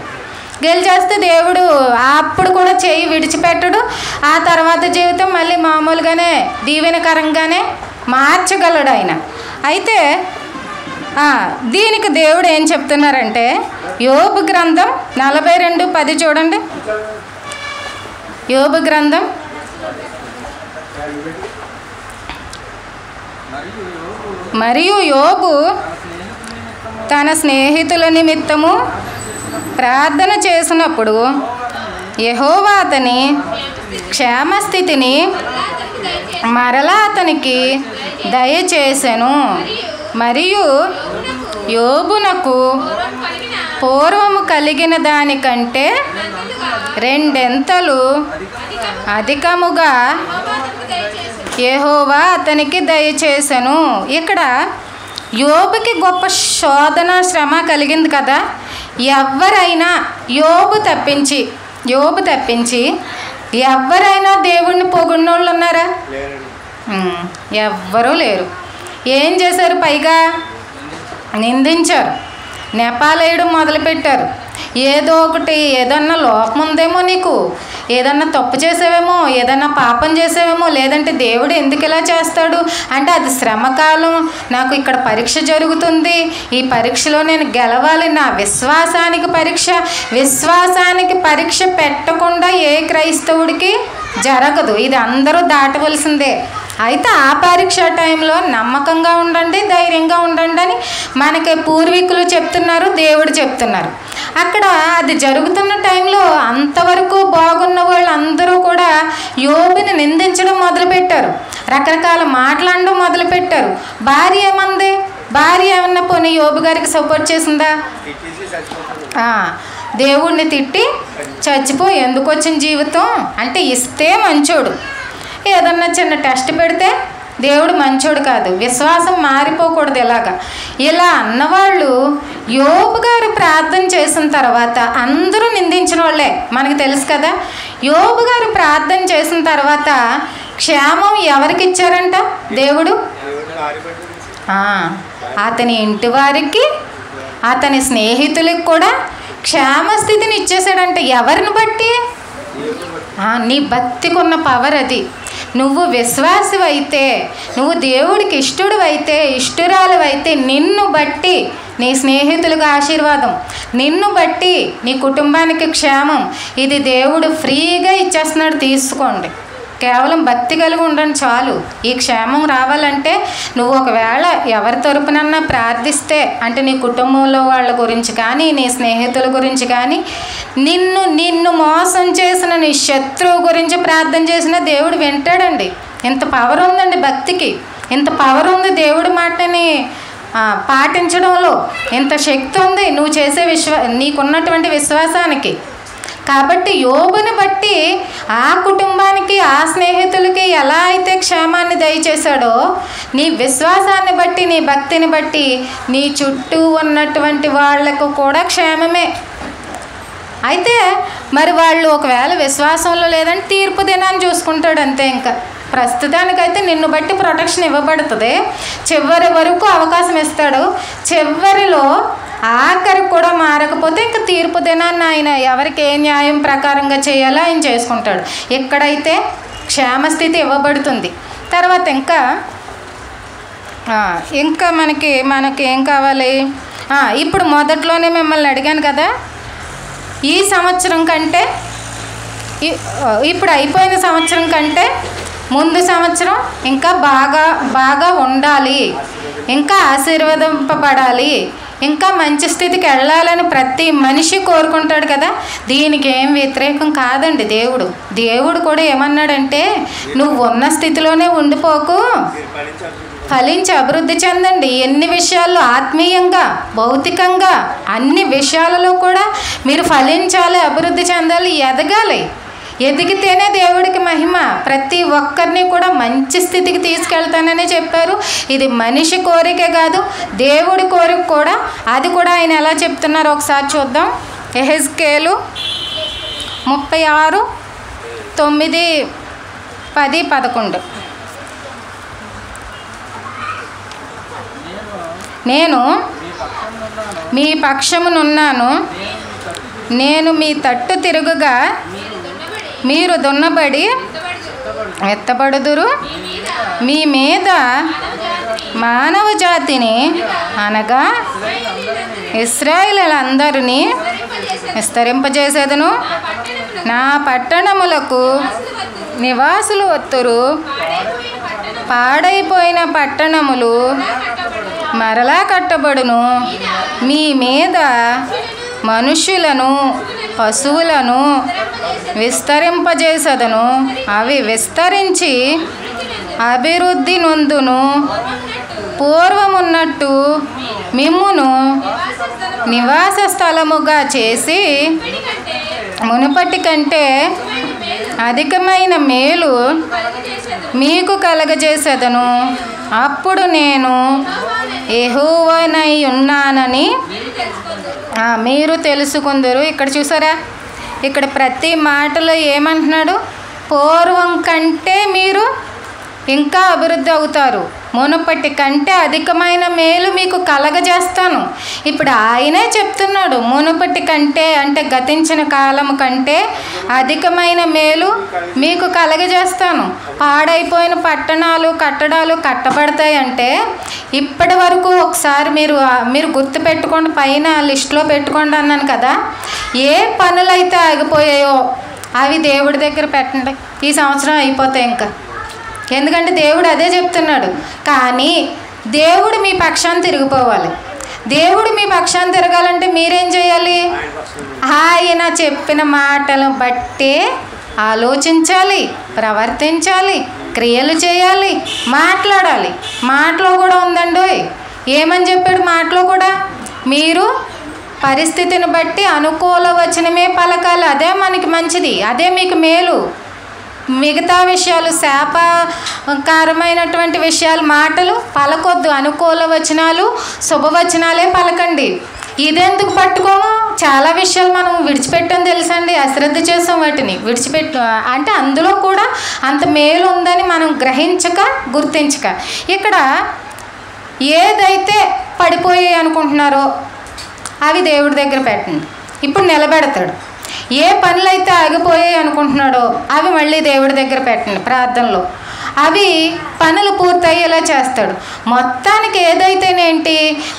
గెలిచేస్తే దేవుడు అప్పుడు కూడా చేయి విడిచిపెట్టడు. ఆ తర్వాత జీవితం మళ్ళీ మామూలుగానే దీవెనకరంగానే మార్చగలడు ఆయన. అయితే దీనికి దేవుడు ఏం చెప్తున్నారంటే యోబు గ్రంథం 42:10 చూడండి. యోబు గ్రంథం మరియు యోబు తన స్నేహితుల నిమిత్తము ప్రార్థన చేసినప్పుడు యెహోవా అతని క్షేమస్థితిని మరలా అతనికి దయచేసెను. మరియు యోబునకు పూర్వము కలిగిన దానికంటే 2 అధికముగా యెహోవా అతనికి దయచేసెను. ఇక్కడ యోబుకి గొప్ప శోధన శ్రమ కలిగింది కదా. ఎవరైనా యోబు తప్పించి ఎవరైనా దేవుణ్ణి పొగిడినోళ్ళు ఉన్నారా? ఎవ్వరూ లేరు. ఏం చేశారు? పైగా నిందించారు, నెపాలేయడం మొదలుపెట్టారు. ఏదో ఒకటి, ఏదన్నా లోపం ఉందేమో, నీకు ఏదన్నా తప్పు చేసావేమో, ఏదన్నా పాపం చేసావేమో, లేదంటే దేవుడు ఎందుకు ఇలా చేస్తాడు అంటే అది శ్రమకాలం, నాకు ఇక్కడ పరీక్ష జరుగుతుంది, ఈ పరీక్షలో నేను గెలవాలి, నా విశ్వాసానికి పరీక్ష పెట్టకుండా ఏ క్రైస్తవుడికి జరగదు. ఇది అందరూ దాటవలసిందే. అయితే ఆ పరీక్ష టైంలో నమ్మకంగా ఉండండి, ధైర్యంగా ఉండండి అని మనకి పూర్వీకులు చెప్తున్నారు, దేవుడు చెప్తున్నారు. అక్కడ అది జరుగుతున్న టైంలో అంతవరకు బాగున్న వాళ్ళు అందరూ కూడా యోబుని నిందించడం మొదలుపెట్టారు, రకరకాల మాట్లాడడం మొదలుపెట్టారు. భార్య ఏమంది? భార్య ఏమన్నా పోనీ యోబు గారికి సపోర్ట్ చేసిందా? దేవుణ్ణి తిట్టి చచ్చిపో, ఎందుకు వచ్చిన జీవితం అంటే ఇస్తే మంచోడు, ఏదన్నా చిన్న టెస్ట్ పెడితే దేవుడు మంచోడు కాదు, విశ్వాసం మారిపోకూడదు. ఇలా అన్నవాళ్ళు యోబు గారు ప్రార్థన చేసిన తర్వాత అందరూ నిందించిన వాళ్ళే మనకు తెలుసు కదా. యోబు గారు ప్రార్థన చేసిన తర్వాత క్షేమం ఎవరికి ఇచ్చారంట? దేవుడు అతని ఇంటి వారికి, అతని స్నేహితులకు కూడా క్షేమస్థితిని ఇచ్చేసాడంట. ఎవరిని బట్టి? నీ భక్తికి ఉన్న పవర్ అది. నువ్వు విశ్వాసమైతే, నువ్వు దేవుడికి ఇష్టడువైతే, ఇష్టురాలువైతే నిన్ను బట్టి నీ స్నేహితులకు ఆశీర్వాదం, నిన్ను బట్టి నీ కుటుంబానికి క్షేమం, ఇది దేవుడు ఫ్రీగా ఇచ్చేస్తున్నాడు. తీసుకోండి. కేవలం భక్తి కలిగి ఉండండి చాలు. ఈ క్షేమం రావాలంటే నువ్వు ఒకవేళ ఎవరి తరపునన్నా ప్రార్థిస్తే, అంటే నీ కుటుంబంలో వాళ్ళ గురించి కానీ, నీ స్నేహితుల గురించి కానీ, నిన్ను మోసం చేసిన నీ శత్రువు గురించి ప్రార్థన చేసిన దేవుడు వింటాడండి. ఇంత పవర్ ఉందండి భక్తికి, ఇంత పవర్ ఉంది దేవుడి మాటని పాటించడంలో, ఇంత శక్తి ఉంది నువ్వు చేసే నీకున్నటువంటి విశ్వాసానికి. కాబట్టి యోబుని బట్టి ఆ కుటుంబానికి, ఆ స్నేహితులకి ఎలా అయితే క్షేమాన్ని దయచేశాడో, నీ విశ్వాసాన్ని బట్టి, నీ భక్తిని బట్టి నీ చుట్టూ ఉన్నటువంటి వాళ్లకు కూడా క్షేమమే. అయితే మరి వాళ్ళు ఒకవేళ విశ్వాసంలో లేదని తీర్పు దినాన్ని చూసుకుంటాడు అంతే. ఇంకా ప్రస్తుతానికైతే నిన్ను బట్టి ప్రొటెక్షన్ ఇవ్వబడుతుంది, చివరి వరకు అవకాశం ఇస్తాడు. చివరిలో ఆఖరికి కూడా మారకపోతే ఇంకా తీర్పు దినాన్ని ఆయన ఎవరికి ఏ న్యాయం ప్రకారంగా చేయాలో ఆయన చేసుకుంటాడు. ఇక్కడైతే క్షేమస్థితి ఇవ్వబడుతుంది. తర్వాత ఇంకా మనకి ఏం కావాలి? ఇప్పుడు మొదట్లోనే మిమ్మల్ని అడిగాను కదా, ఈ సంవత్సరం కంటే ఇప్పుడు అయిపోయిన సంవత్సరం కంటే ముందు సంవత్సరం ఇంకా బాగా ఉండాలి, ఇంకా ఆశీర్వదింపబడాలి, ఇంకా మంచి స్థితికి వెళ్ళాలని ప్రతి మనిషి కోరుకుంటాడు కదా. దీనికి ఏం వ్యతిరేకం కాదండి. దేవుడు కూడా ఏమన్నాడంటే, నువ్వు ఉన్న స్థితిలోనే ఉండిపోకు, ఫలించి అభివృద్ధి చెందండి. ఎన్ని విషయాల్లో ఆత్మీయంగా, భౌతికంగా, అన్ని విషయాలలో కూడా మీరు ఫలించాలి, అభివృద్ధి చెందాలి, ఎదగాలి. ఎదిగితేనే దేవుడికి మహిమ. ప్రతి ఒక్కరిని కూడా మంచి స్థితికి తీసుకెళ్తానని చెప్పారు. ఇది మనిషి కోరికే కాదు, దేవుడి కోరిక కూడా. అది కూడా ఆయన ఎలా చెప్తున్నారో ఒకసారి చూద్దాం. యెహెజ్కేలు 36:9-10-11. నేను మీ పక్షమునున్నాను, నేను మీ తట్టు తిరుగుగా మీరు దున్నబడి ఎత్తబడుదురు, మీ మీద మానవ జాతిని అనగా ఇశ్రాయేలీయులందరినీ విస్తరింపజేసేదను. నా పట్టణములకు నివాసులు వత్తురు, పాడైపోయిన పట్టణములు మరలా కట్టబడును. మీ మీద మనుషులను పశువులను విస్తరింపజేసదను, అవి విస్తరించి అభివృద్ధి నొందును. పూర్వమున్నట్టు మిమ్మును నివాస స్థలముగా చేసి మునుపటి కంటే అధికమైన మేలు మీకు కలగజేసెదను. అప్పుడు నేను యెహోవానై ఉన్నానని మీరు తెలుసుకుందరు. ఇక్కడ చూసారా, ఇక్కడ ప్రతి మాటలో ఏమంటున్నాడు? పూర్వం కంటే మీరు ఇంకా అభివృద్ధి అవుతారు, మునుపటి కంటే అధికమైన మేలు మీకు కలగజేస్తాను. ఇప్పుడు ఆయనే చెప్తున్నాడు, మునుపటి కంటే అంటే గతించిన కాలం కంటే అధికమైన మేలు మీకు కలగజేస్తాను. పాడైపోయిన కట్టడాలు కట్టబడతాయంటే ఇప్పటి వరకు ఒకసారి మీరు గుర్తు పెట్టుకోండి, పైన లిస్టులో పెట్టుకోండి అన్నాను కదా. ఏ పనులైతే ఆగిపోయాయో అవి దేవుడి దగ్గర పెట్టండి, ఈ సంవత్సరం అయిపోతాయి ఇంకా. ఎందుకంటే దేవుడు అదే చెప్తున్నాడు. కానీ దేవుడు మీ పక్షాన్ని తిరిగిపోవాలి. దేవుడు మీ పక్షాన్ని తిరగాలంటే మీరేం చేయాలి? ఆయన చెప్పిన మాటలను బట్టే ఆలోచించాలి, ప్రవర్తించాలి, క్రియలు చేయాలి, మాట్లాడాలి. మాటలో కూడా ఉందండి. ఏమని చెప్పాడు మాటలో కూడా? మీరు పరిస్థితిని బట్టి అనుకూల వచనమే పలకాలి, అదే మనకి మంచిది, అదే మీకు మేలు. మిగతా విషయాలు, శాపకరమైనటువంటి విషయాలు, మాటలు పలకొద్దు. అనుకూల వచనాలు, శుభవచనాలే పలకండి. ఇదెందుకు పట్టుకోము? చాలా విషయాలు మనం విడిచిపెట్టాం తెలుసండి, అశ్రద్ధ చేసాం, వాటిని అంటే అందులో కూడా అంత మేలు ఉందని మనం గుర్తించక ఇక్కడ ఏదైతే పడిపోయాయి అనుకుంటున్నారో అవి దేవుడి దగ్గర పెట్టండి, ఇప్పుడు నిలబెడతాడు. ఏ పనులైతే ఆగిపోయాయి అనుకుంటున్నాడో అవి మళ్ళీ దేవుడి దగ్గర పెట్టండి ప్రార్థనలో, అవి పనులు పూర్తయ్యేలా చేస్తాడు. మొత్తానికి ఏదైతేనేంటి,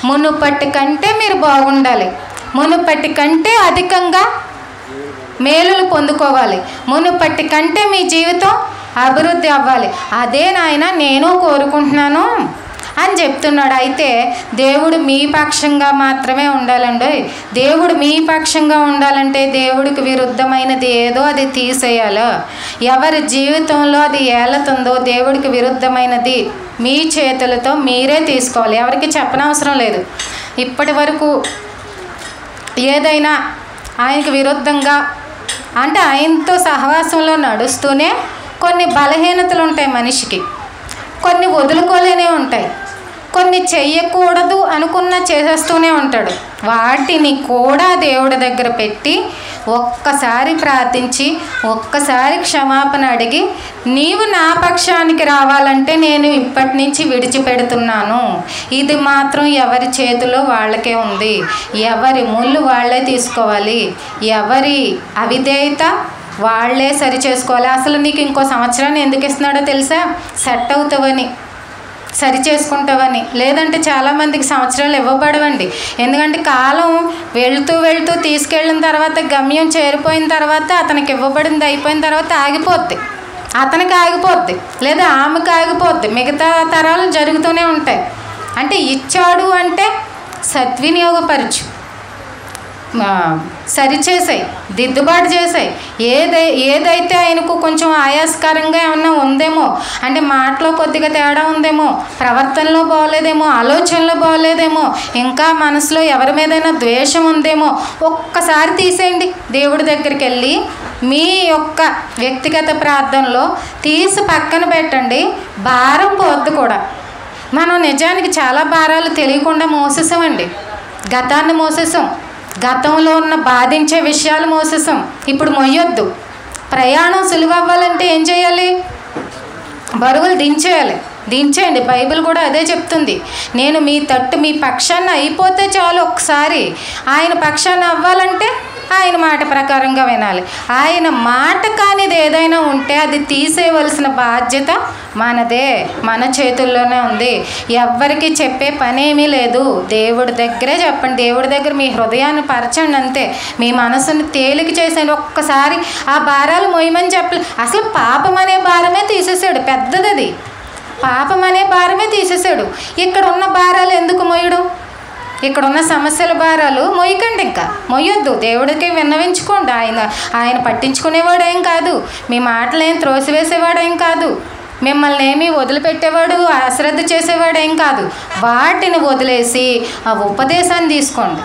మునుపటి కంటే మీరు బాగుండాలి, మునుపటి కంటే అధికంగా మేలులు పొందుకోవాలి, మునుపటి కంటే మీ జీవితం అభివృద్ధి అవ్వాలి. అదే నాయన నేను కోరుకుంటున్నాను అని చెప్తున్నాడు. అయితే దేవుడు మీ పక్షంగా మాత్రమే ఉండాలండి. దేవుడు మీ పక్షంగా ఉండాలంటే దేవుడికి విరుద్ధమైనది ఏదో అది తీసేయాలో. ఎవరి జీవితంలో అది ఏలుతుందో దేవుడికి విరుద్ధమైనది మీ చేతులతో మీరే తీసుకోవాలి, ఎవరికి చెప్పనవసరం లేదు. ఇప్పటి వరకు ఏదైనా ఆయనకు విరుద్ధంగా అంటే ఆయనతో సహవాసంలో నడుస్తూనే కొన్ని బలహీనతలు ఉంటాయి మనిషికి, కొన్ని వదులుకోలేనే ఉంటాయి, కొన్ని చెయ్యకూడదు అనుకున్న చేసేస్తూనే ఉంటాడు. వాటిని కూడా దేవుడి దగ్గర పెట్టి ఒక్కసారి ప్రార్థించి ఒక్కసారి క్షమాపణ అడిగి నీవు నా పక్షానికి రావాలంటే నేను ఇప్పటి నుంచి విడిచిపెడుతున్నాను. ఇది మాత్రం ఎవరి చేతిలో వాళ్ళకే ఉంది. ఎవరి ముళ్ళు వాళ్ళే తీసుకోవాలి, ఎవరి అవిధేయత వాళ్ళే సరి చేసుకోవాలి. అసలు నీకు ఇంకో సంవత్సరాన్ని ఎందుకు ఇస్తున్నాడో తెలుసా? సెట్ అవుతావని, సరి చేసుకుంటావని. లేదంటే చాలామందికి సంవత్సరాలు ఇవ్వబడవండి. ఎందుకంటే కాలం వెళ్తూ వెళ్తూ తీసుకెళ్ళిన తర్వాత గమ్యం చేరిపోయిన తర్వాత అతనికి ఇవ్వబడింది అయిపోయిన తర్వాత ఆగిపోద్ది, అతనికి ఆగిపోద్ది, లేదా ఆమెకు ఆగిపోద్ది. మిగతా తరాలు జరుగుతూనే ఉంటాయి. అంటే ఇచ్చాడు అంటే సద్వినియోగపరచు, సరిచేసాయి, దిద్దుబాటు చేసాయి. ఏదైతే ఆయనకు కొంచెం ఆయాస్కరంగా ఏమన్నా ఉందేమో, అంటే మాటలో కొద్దిగా తేడా ఉందేమో, ప్రవర్తనలో బాగోలేదేమో, ఆలోచనలో బాగోలేదేమో, ఇంకా మనసులో ఎవరి మీదైనా ద్వేషం ఉందేమో, ఒక్కసారి తీసేయండి. దేవుడి దగ్గరికి వెళ్ళి మీ యొక్క వ్యక్తిగత ప్రార్థనలో తీసి పక్కన పెట్టండి. భారం పోద్దు కూడా. మనం నిజానికి చాలా భారాలు తెలియకుండా మోసేసామండి. గతాన్ని మోసేసాం, గతంలో ఉన్న బాధించే విషయాలు మోసేసాం. ఇప్పుడు మొయ్యొద్దు. ప్రయాణం సులువు అవ్వాలంటే ఏం చేయాలి? బరువులు దించేయండి. బైబిల్ కూడా అదే చెప్తుంది. నేను మీ పక్షాన్ని అయిపోతే చాలు. ఒకసారి ఆయన పక్షాన్ని అవ్వాలంటే ఆయన మాట ప్రకారంగా వినాలి. ఆయన మాట కానిది ఏదైనా ఉంటే అది తీసేయవలసిన బాధ్యత మనదే, మన చేతుల్లోనే ఉంది. ఎవ్వరికి చెప్పే పనేమీ లేదు. దేవుడి దగ్గరే చెప్పండి. దేవుడి దగ్గర మీ హృదయాన్ని పరచండి అంతే. మీ మనసుని తేలిక చేసేయండి. ఒక్కసారి ఆ భారాలు మోయమని చెప్పలేదు. అసలు పాపం అనే భారమే తీసేసాడు, పెద్దది. పాపం అనే భారమే తీసేసాడు. ఇక్కడ ఉన్న భారాలు ఎందుకు మోయడం? ఇక్కడ ఉన్న సమస్యల భారాలు మోయకండి, ఇంకా మోయొద్దు. దేవుడికి విన్నవించుకోండి. ఆయన పట్టించుకునేవాడేం కాదు, మీ మాటలు ఏం త్రోసివేసేవాడేం కాదు, మిమ్మల్ని ఏమీ వదిలిపెట్టేవాడు అశ్రద్ధ చేసేవాడేం కాదు. వాటిని వదిలేసి ఆ ఉపదేశాన్ని తీసుకోండి.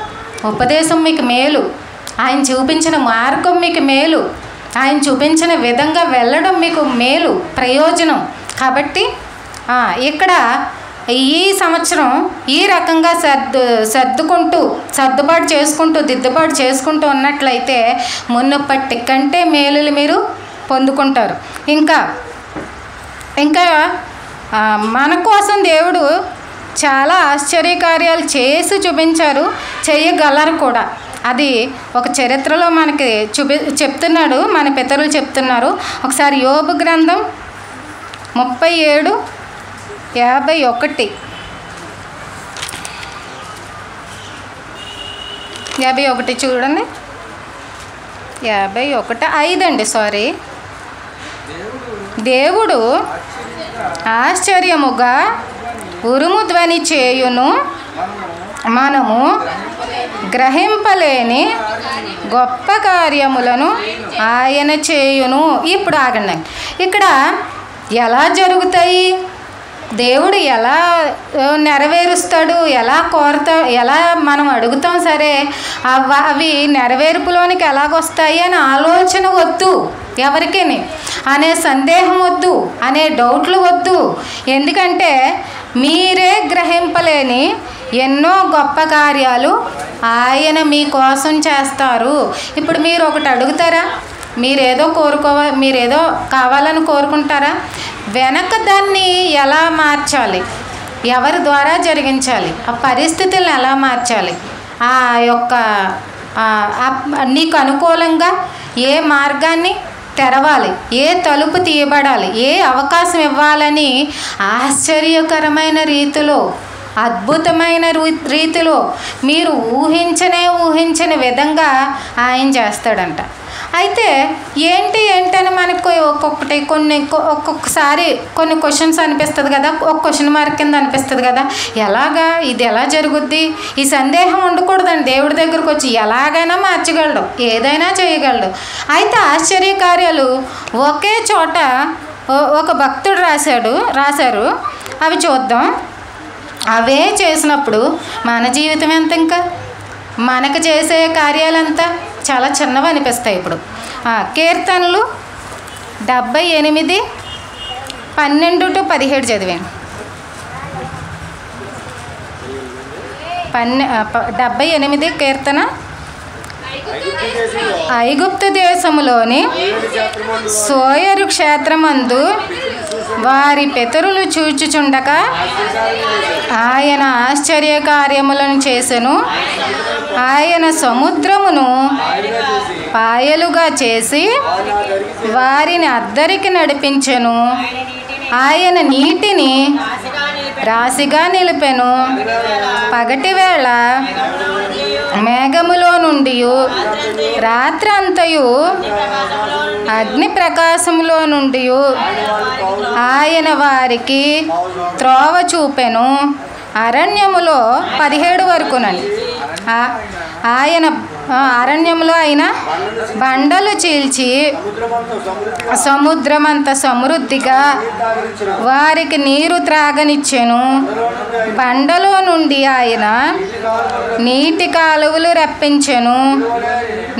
ఉపదేశం మీకు మేలు, ఆయన చూపించిన మార్గం మీకు మేలు, ఆయన చూపించిన విధంగా వెళ్ళడం మీకు మేలు, ప్రయోజనం. కాబట్టి ఇక్కడ ఈ సంవత్సరం ఈ రకంగా సర్దుబాటు చేసుకుంటూ దిద్దుబాటు చేసుకుంటూ ఉన్నట్లయితే మునుపటి కంటే మేలులు మీరు పొందుకుంటారు. ఇంకా మన కోసం దేవుడు చాలా ఆశ్చర్యకార్యాలు చేసి చూపించారు, చేయగలరు కూడా. అది ఒక చరిత్రలో మనకి చెప్తున్నాడు, మన పితరులు చెప్తున్నారు. ఒకసారి యోబు గ్రంథం 37:51 చూడండి. 51:5 సారీ. దేవుడు ఆశ్చర్యముగా ఉరుము ధ్వని చేయును, మనము గ్రహింపలేని గొప్ప కార్యములను ఆయన చేయును. ఇప్పుడు ఆగండి. ఇక్కడ ఎలా జరుగుతాయి, దేవుడు ఎలా నెరవేరుస్తాడు, ఎలా మనం అడుగుతాం సరే అవి నెరవేర్పులోనికి ఎలాగొస్తాయి అని ఆలోచన వద్దు ఎవరికి, అనే సందేహం వద్దు, అనే డౌట్లు వద్దు. ఎందుకంటే మీరే గ్రహింపలేని ఎన్నో గొప్ప కార్యాలు ఆయన మీకోసం చేస్తారు. ఇప్పుడు మీరు ఒకటి అడుగుతారా? మీరేదో కావాలని కోరుకుంటారా? వెనక దాన్ని ఎలా మార్చాలి, ఎవరి ద్వారా జరిగించాలి, ఆ పరిస్థితులను ఎలా మార్చాలి, ఆ యొక్క నీకు అనుకూలంగా ఏ మార్గాన్ని తెరవాలి, ఏ తలుపు తీయబడాలి, ఏ అవకాశం ఇవ్వాలని ఆశ్చర్యకరమైన రీతిలో, అద్భుతమైన రీతిలో మీరు ఊహించని విధంగా ఆయన చేస్తాడంట. అయితే ఏంటని మనకు ఒక్కొక్కసారి కొన్ని క్వశ్చన్స్ అనిపిస్తుంది కదా, ఒక క్వశ్చన్ మార్క్ కింద అనిపిస్తుంది కదా. ఇది ఎలా జరుగుద్ది? ఈ సందేహం ఉండకూడదండి. దేవుడి దగ్గరకు వచ్చి ఎలాగైనా మార్చగలడు, ఏదైనా చేయగలడు. అయితే ఆశ్చర్యకార్యాలు ఒకే చోట ఒక భక్తుడు రాశారు. అవి చూద్దాం. అవే చేసినప్పుడు మన జీవితం ఎంత, ఇంకా మనకు చేసే కార్యాలంతా చాలా చిన్నవి అనిపిస్తాయి. ఇప్పుడు కీర్తనలు 78:12-17 చదివాను. 78 కీర్తన ఐగుప్తు దేశములోని సోయరు క్షేత్రమందు వారి పితరులు చూచుచుండక ఆయన ఆశ్చర్య కార్యములను చేసెను. ఆయన సముద్రమును పాయలుగా చేసి వారిని అద్దరికి నడిపించెను. ఆయన నీటిని రాశిగా నిలిపెను. పగటి వేళ మేఘములో నుండి రాత్రి అంతయు అగ్ని ప్రకాశములో నుండి ఆయన వారికి త్రోవ చూపెను. అరణ్యములో 17 వరకునండి. అరణ్యంలో ఆయన బండలు చీల్చి సముద్రమంత సమృద్ధిగా వారికి నీరు త్రాగనిచ్చెను. బండలో నుండి ఆయన నీటి కాలువలు రప్పించెను.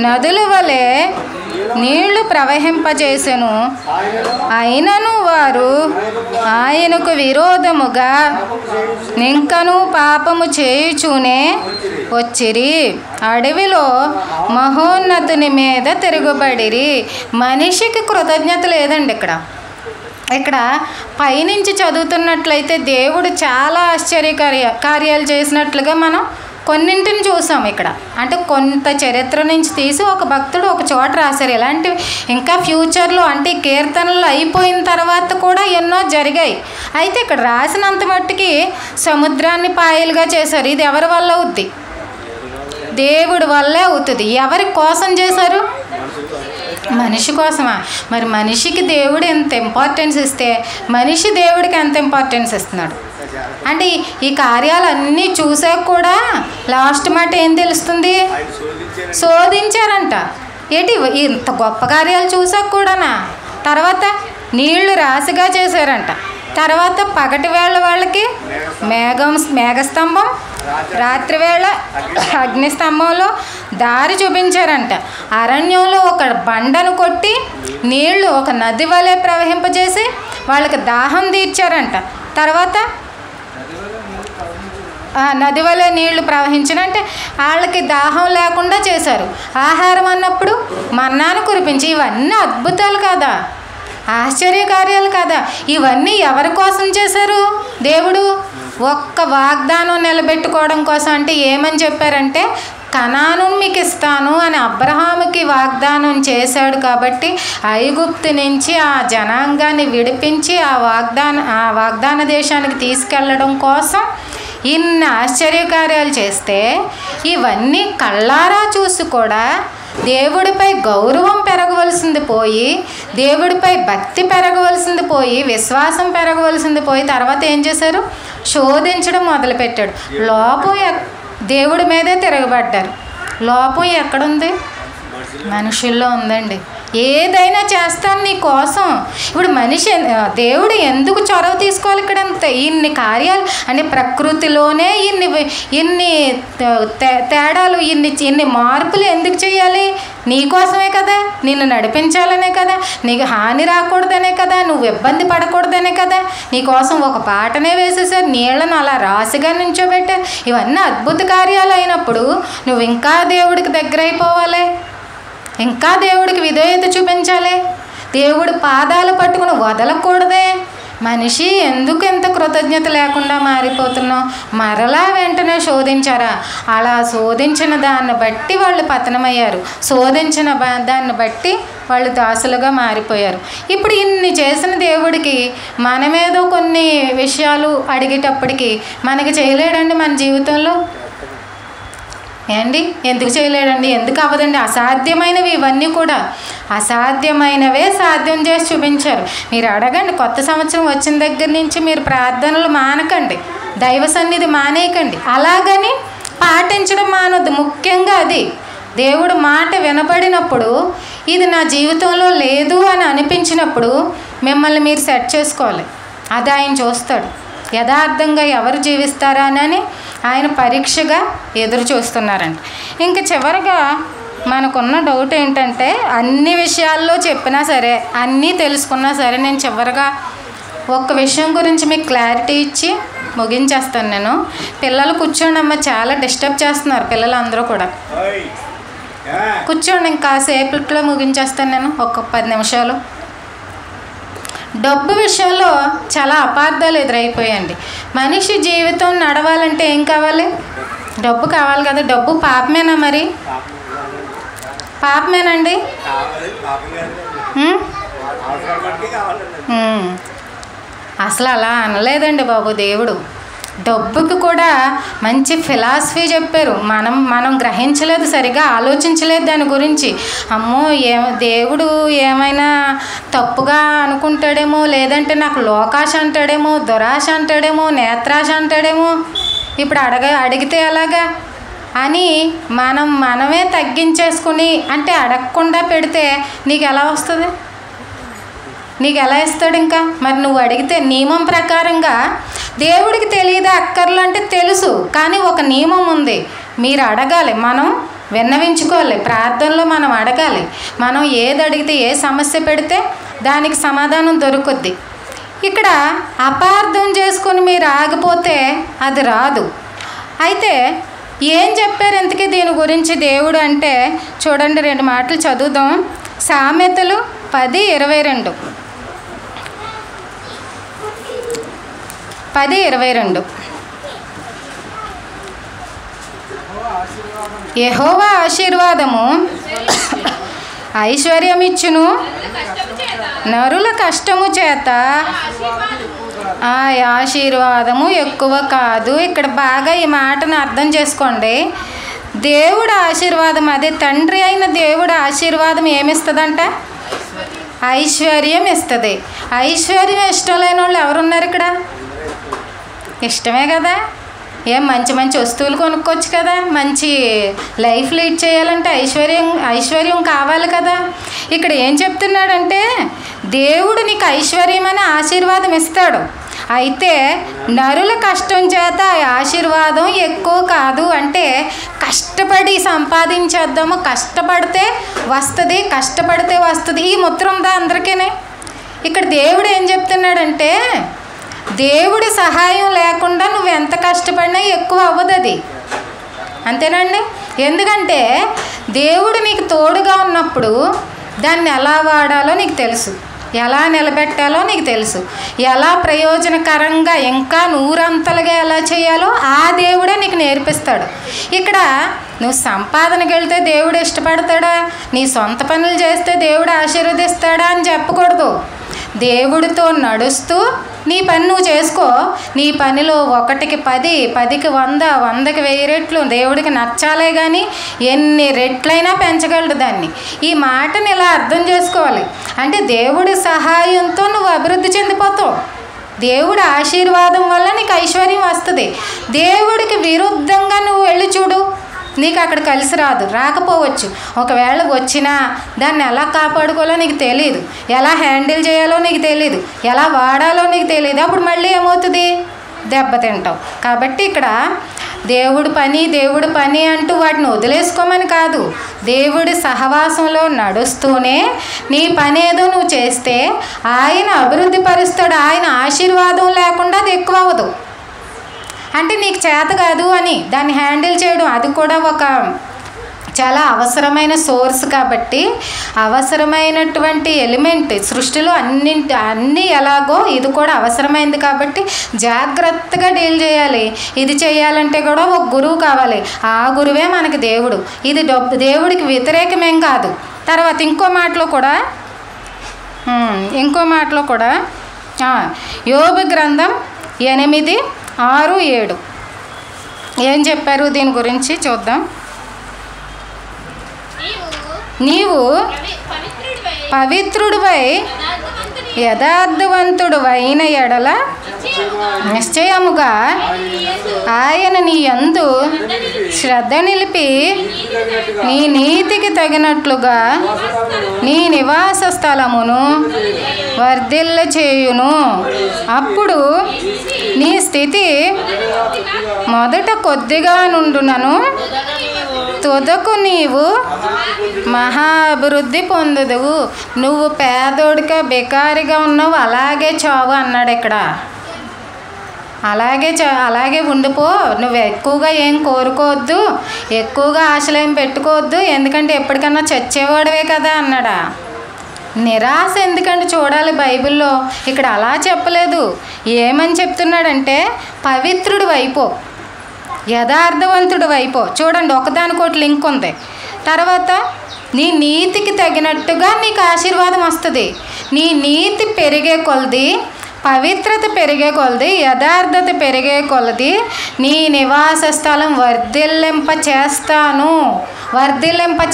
నదుల వలె నీళ్లు ప్రవహింపజేసెను. అయినను వారు ఆయనకు విరోధముగా నింకను పాపము చేయుచూనే వచ్చిరి. అడవిలో మహోన్నతుని మీద తిరుగుబడిరి. మనిషికి కృతజ్ఞత లేదండి. ఇక్కడ పైనుంచి చదువుతున్నట్లయితే దేవుడు చాలా కార్యాలు చేసినట్లుగా మనం కొన్నింటిని చూసాం. ఇక్కడ అంటే కొంత చరిత్ర నుంచి తీసి ఒక భక్తుడు ఒక చోట రాశారు. ఇలాంటివి ఇంకా ఫ్యూచర్లో అంటే కీర్తనలు అయిపోయిన తర్వాత కూడా ఎన్నో జరిగాయి. అయితే ఇక్కడ రాసినంత మట్టుకి సముద్రాన్ని పాయలుగా చేశారు. ఇది ఎవరి వల్ల అవుద్ది? దేవుడి వల్లే అవుతుంది. ఎవరి కోసం చేశారు? మనిషి కోసమా? మరి మనిషికి దేవుడు ఎంత ఇంపార్టెన్స్ ఇస్తే మనిషి దేవుడికి ఎంత ఇంపార్టెన్స్ ఇస్తున్నాడు అంటే ఈ కార్యాలన్నీ చూసాక కూడా లాస్ట్ మాట ఏం తెలుస్తుంది? శోధించారంట. ఏంటి ఇంత గొప్ప కార్యాలు చూసాక కూడానా? తర్వాత నీళ్లు రాశిగా చేశారంట. తర్వాత పగటి వేళ వాళ్ళకి మేఘస్తంభం, రాత్రివేళ అగ్నిస్తంభంలో దారి చూపించారంట. అరణ్యంలో ఒక బండను కొట్టి నీళ్లు ఒక నది వలె ప్రవహింపజేసి వాళ్ళకి దాహం తీర్చారంట. తర్వాత నది వలె నీళ్లు ప్రవహించిన అంటే వాళ్ళకి దాహం లేకుండా చేశారు. ఆహారం అన్నప్పుడు మన్నాను కురిపించి. ఇవన్నీ అద్భుతాలు కాదా? ఆశ్చర్యకార్యాలు కదా? ఇవన్నీ ఎవరి కోసం చేశారు? దేవుడు ఒక్క వాగ్దానం నిలబెట్టుకోవడం కోసం. అంటే ఏమని చెప్పారంటే కనాను మీకు ఇస్తాను అని అబ్రహాముకి వాగ్దానం చేశాడు. కాబట్టి ఐగుప్తు నుంచి ఆ జనాంగాన్ని విడిపించి ఆ వాగ్దాన దేశానికి తీసుకెళ్ళడం కోసం ఇన్ని ఆశ్చర్యకార్యాలు చేస్తే ఇవన్నీ కళ్ళారా చూసి కూడా దేవుడిపై గౌరవం పెరగవలసింది పోయి, దేవుడిపై భక్తి పెరగవలసింది పోయి, విశ్వాసం పెరగవలసింది పోయి తర్వాత ఏం చేశారు? శోధించడం మొదలుపెట్టాడు. లోపం దేవుడి మీదే తిరగబడ్డారు. లోపం ఎక్కడుంది? మనుషుల్లో ఉందండి. ఏదైనా చేస్తాను నీ కోసం. ఇప్పుడు మనిషి దేవుడు ఎందుకు చొరవ తీసుకోవాలి? ఇక్కడ ఇన్ని కార్యాలు అంటే ప్రకృతిలోనే ఇన్ని తేడాలు, ఇన్ని మార్పులు ఎందుకు చేయాలి? నీకోసమే కదా, నిన్ను నడిపించాలనే కదా, నీకు హాని రాకూడదనే కదా, నువ్వు ఇబ్బంది పడకూడదనే కదా. నీకోసం ఒక పాటనే వేసేసారు, నీళ్లను అలా రాశిగా నుంచోబెట్టారు. ఇవన్నీ అద్భుత కార్యాలు అయినప్పుడు నువ్వు ఇంకా దేవుడికి దగ్గర అయిపోవాలి, ఇంకా దేవుడికి విధేయత చూపించాలి. దేవుడి పాదాలు పట్టుకుని వదలకూడదే. మనిషి ఎందుకు ఎంత కృతజ్ఞత లేకుండా మారిపోతున్నావు? మరలా వెంటనే శోధించారా? అలా శోధించిన దాన్ని బట్టి వాళ్ళు పతనమయ్యారు. శోధించిన దాన్ని బట్టి వాళ్ళు దాసులుగా మారిపోయారు. ఇప్పుడు ఇన్ని చేసిన దేవుడికి మనమేదో కొన్ని విషయాలు అడిగేటప్పటికి మనకి చేయలేడండి మన జీవితంలో? ఏండి ఎందుకు చేయలేడండి? ఎందుకు అవ్వదండి? అసాధ్యమైనవి ఇవన్నీ కూడా. అసాధ్యమైనవే సాధ్యం చేసి చూపించారు. మీరు అడగండి, కొత్త సంవత్సరం వచ్చిన దగ్గర నుంచి మీరు ప్రార్థనలు మానకండి, దైవ సన్నిధి మానేయకండి. అలాగని పాటించడం మానొద్దు. ముఖ్యంగా అది దేవుడు మాట వినబడినప్పుడు, ఇది నా జీవితంలో లేదు అని అనిపించినప్పుడు మిమ్మల్ని మీరు సెట్ చేసుకోవాలి. అది ఆయన చూస్తాడు. యథార్థంగా ఎవరు జీవిస్తారా అని ఆయన పరీక్షగా ఎదురు చూస్తున్నారండి. ఇంక చివరిగా మనకున్న డౌట్ ఏంటంటే, అన్ని విషయాల్లో చెప్పినా సరే, అన్నీ తెలుసుకున్నా సరే, నేను చివరిగా ఒక్క విషయం గురించి మీకు క్లారిటీ ఇచ్చి ముగించేస్తాను. నేను పిల్లలు కూర్చోండి అమ్మ, చాలా డిస్టర్బ్ చేస్తున్నారు పిల్లలు అందరూ కూడా. కూర్చోండి, ఇంకా సేపట్లో ముగించేస్తాను నేను, ఒక 10 నిమిషాలు. డబ్బు విషయంలో చాలా అపార్థాలు ఎదురైపోయాయండి. మనిషి జీవితం నడవాలంటే ఏం కావాలి? డబ్బు కావాలి కదా. డబ్బు పాపమేనా? మరి పాపమేనండి? అసలు అలా అనలేదండి బాబు దేవుడు. డబ్బుకి కూడా మంచి ఫిలాసఫీ చెప్పారు. మనం గ్రహించలేదు, సరిగా ఆలోచించలేదు దాని గురించి. అమ్మో దేవుడు ఏమైనా తప్పుగా అనుకుంటాడేమో, లేదంటే నాకు లోకాశ అంటాడేమో, దురాశ అంటాడేమో, నేత్రాశ అంటాడేమో, ఇప్పుడు అడిగితే ఎలాగా అని మనమే తగ్గించేసుకుని, అంటే అడగకుండా పెడితే నీకు ఎలా వస్తుంది? నీకు ఎలా ఇస్తాడు? ఇంకా మరి నువ్వు అడిగితే నియమం ప్రకారంగా దేవుడికి తెలియదా అక్కర్లు అంటే తెలుసు, కానీ ఒక నియమం ఉంది. మీరు అడగాలి, మనం విన్నవించుకోవాలి, ప్రార్థనలో మనం అడగాలి. మనం ఏది అడిగితే, ఏ సమస్య పెడితే దానికి సమాధానం దొరుకుద్ది. ఇక్కడ అపార్థం చేసుకొని మీరు ఆగిపోతే అది రాదు. అయితే ఏం చెప్పారు ఇంతకీ దీని గురించి దేవుడు అంటే చూడండి, 2 మాటలు చదువుదాం. సామెతలు 10:22. 10:22. యెహోవా ఆశీర్వాదము ఐశ్వర్యమిచ్చును, నరుల కష్టము చేత ఆ ఆశీర్వాదము ఎక్కువ కాదు. ఇక్కడ బాగా ఈ మాటను అర్థం చేసుకోండి. దేవుడు ఆశీర్వాదం, అదే తండ్రి అయిన దేవుడు ఆశీర్వాదం ఏమిస్తుందంట? ఐశ్వర్యం ఇస్తుంది. ఐశ్వర్యం ఇష్టం లేని వాళ్ళు ఎవరున్నారు ఇక్కడ? ఇష్టమే కదా. ఏం మంచి మంచి వస్తువులు కొనుక్కోవచ్చు కదా. మంచి లైఫ్ లీడ్ చేయాలంటే ఐశ్వర్యం కావాలి కదా. ఇక్కడ ఏం చెప్తున్నాడంటే దేవుడు నీకు ఐశ్వర్యం అనే ఆశీర్వాదం ఇస్తాడు. అయితే నరుల కష్టం చేత ఆశీర్వాదం ఎక్కువ కాదు. అంటే కష్టపడి సంపాదించేద్దాము, కష్టపడితే వస్తుంది, కష్టపడితే వస్తుంది. ఈ ముద్ర ఉందా అందరికీనే? ఇక్కడ దేవుడు ఏం చెప్తున్నాడంటే దేవుడి సహాయం లేకుండా నువ్వు ఎంత కష్టపడినా ఎక్కువ అవ్వదు అది. అంతేనండి. ఎందుకంటే దేవుడు నీకు తోడుగా ఉన్నప్పుడు దాన్ని ఎలా వాడాలో నీకు తెలుసు, ఎలా నిలబెట్టాలో నీకు తెలుసు, ఎలా ప్రయోజనకరంగా ఇంకా 100 అంతలుగా ఎలా చేయాలో ఆ దేవుడే నీకు నేర్పిస్తాడు. ఇక్కడ నువ్వు సంపాదనకి వెళ్తే దేవుడు ఇష్టపడతాడా, నీ సొంత పనులు చేస్తే దేవుడు ఆశీర్వదిస్తాడా అని చెప్పకూడదు. దేవుడితో నడుస్తూ నీ పని నువ్వు చేసుకో. నీ పనిలో 1కి 10, 10కి 100, 100కి 1000 రెట్లు దేవుడికి నచ్చాలే కానీ ఎన్ని రెట్లైనా పెంచగలడు దాన్ని. ఈ మాటని ఇలా అర్థం చేసుకోవాలి. అంటే దేవుడి సహాయంతో నువ్వు అభివృద్ధి చెందిపోతావు. దేవుడి ఆశీర్వాదం వల్ల నీకు ఐశ్వర్యం వస్తుంది. దేవుడికి విరుద్ధంగా నువ్వు వెళ్ళి చూడు, నీకు అక్కడ కలిసి రాకపోవచ్చు. ఒకవేళ వచ్చినా దాన్ని ఎలా కాపాడుకోవాలో నీకు తెలియదు, ఎలా హ్యాండిల్ చేయాలో నీకు తెలియదు, ఎలా వాడాలో నీకు తెలియదు. అప్పుడు మళ్ళీ ఏమవుతుంది? దెబ్బతింటావు. కాబట్టి ఇక్కడ దేవుడి పని అంటూ వాటిని వదిలేసుకోమని కాదు, దేవుడి సహవాసంలో నడుస్తూనే నీ పని ఏదో నువ్వు చేస్తే ఆయన అభివృద్ధి పరుస్తాడు. ఆయన ఆశీర్వాదం లేకుండా అది ఎక్కువ అవ్వదు. అంటే నీకు చేత కాదు అని దాన్ని హ్యాండిల్ చేయడం, అది కూడా ఒక చాలా అవసరమైన సోర్స్. కాబట్టి అవసరమైనటువంటి ఎలిమెంట్ సృష్టిలో అన్నీ ఎలాగో ఇది కూడా అవసరమైంది. కాబట్టి జాగ్రత్తగా డీల్ చేయాలి. ఇది చేయాలంటే కూడా ఒక గురువు కావాలి. ఆ గురువే మనకి దేవుడు. ఇది దేవుడికి వ్యతిరేకమేం కాదు. తర్వాత ఇంకో మాటలో కూడా యోబు గ్రంథం 8:6-7 ఏం చెప్పారు దీని గురించి చూద్దాం. నీవు పవిత్రుడివై యథార్థవంతుడు అయిన ఎడల నిశ్చయముగా ఆయన నీ యందు శ్రద్ధ నిలిపి నీ నీతికి తగినట్లుగా నీ నివాస స్థలమును వర్ధిల్ల చేయును. అప్పుడు నీ స్థితి మొదట కొద్దిగా నుండునను తుదకు నీవు మహా అభివృద్ధి పొందుదువు. నువ్వు పేదోడిగా బెకారిగా ఉన్నావు, అలాగే చావు అన్నాడు ఇక్కడ. అలాగే ఉండిపో, నువ్వు ఎక్కువగా ఏం కోరుకోవద్దు, ఎక్కువగా ఆశలు ఏం పెట్టుకోవద్దు, ఎందుకంటే ఎప్పటికన్నా చచ్చేవాడివే కదా అన్నాడా. నిరాశ ఎందుకంటే చూడాలి బైబిల్లో ఇక్కడ అలా చెప్పలేదు. ఏమని చెప్తున్నాడంటే పవిత్రుడు వైపో, యథార్థవంతుడు వైపో. చూడండి ఒకదానికోటి లింక్ ఉంది. తర్వాత నీ నీతికి తగినట్టుగా నీకు ఆశీర్వాదం వస్తుంది. నీ నీతి పెరిగే కొలది, పవిత్రత పెరిగే కొలది, యథార్థత పెరిగే కొలది నీ నివాస స్థలం వర్ధిల్లింప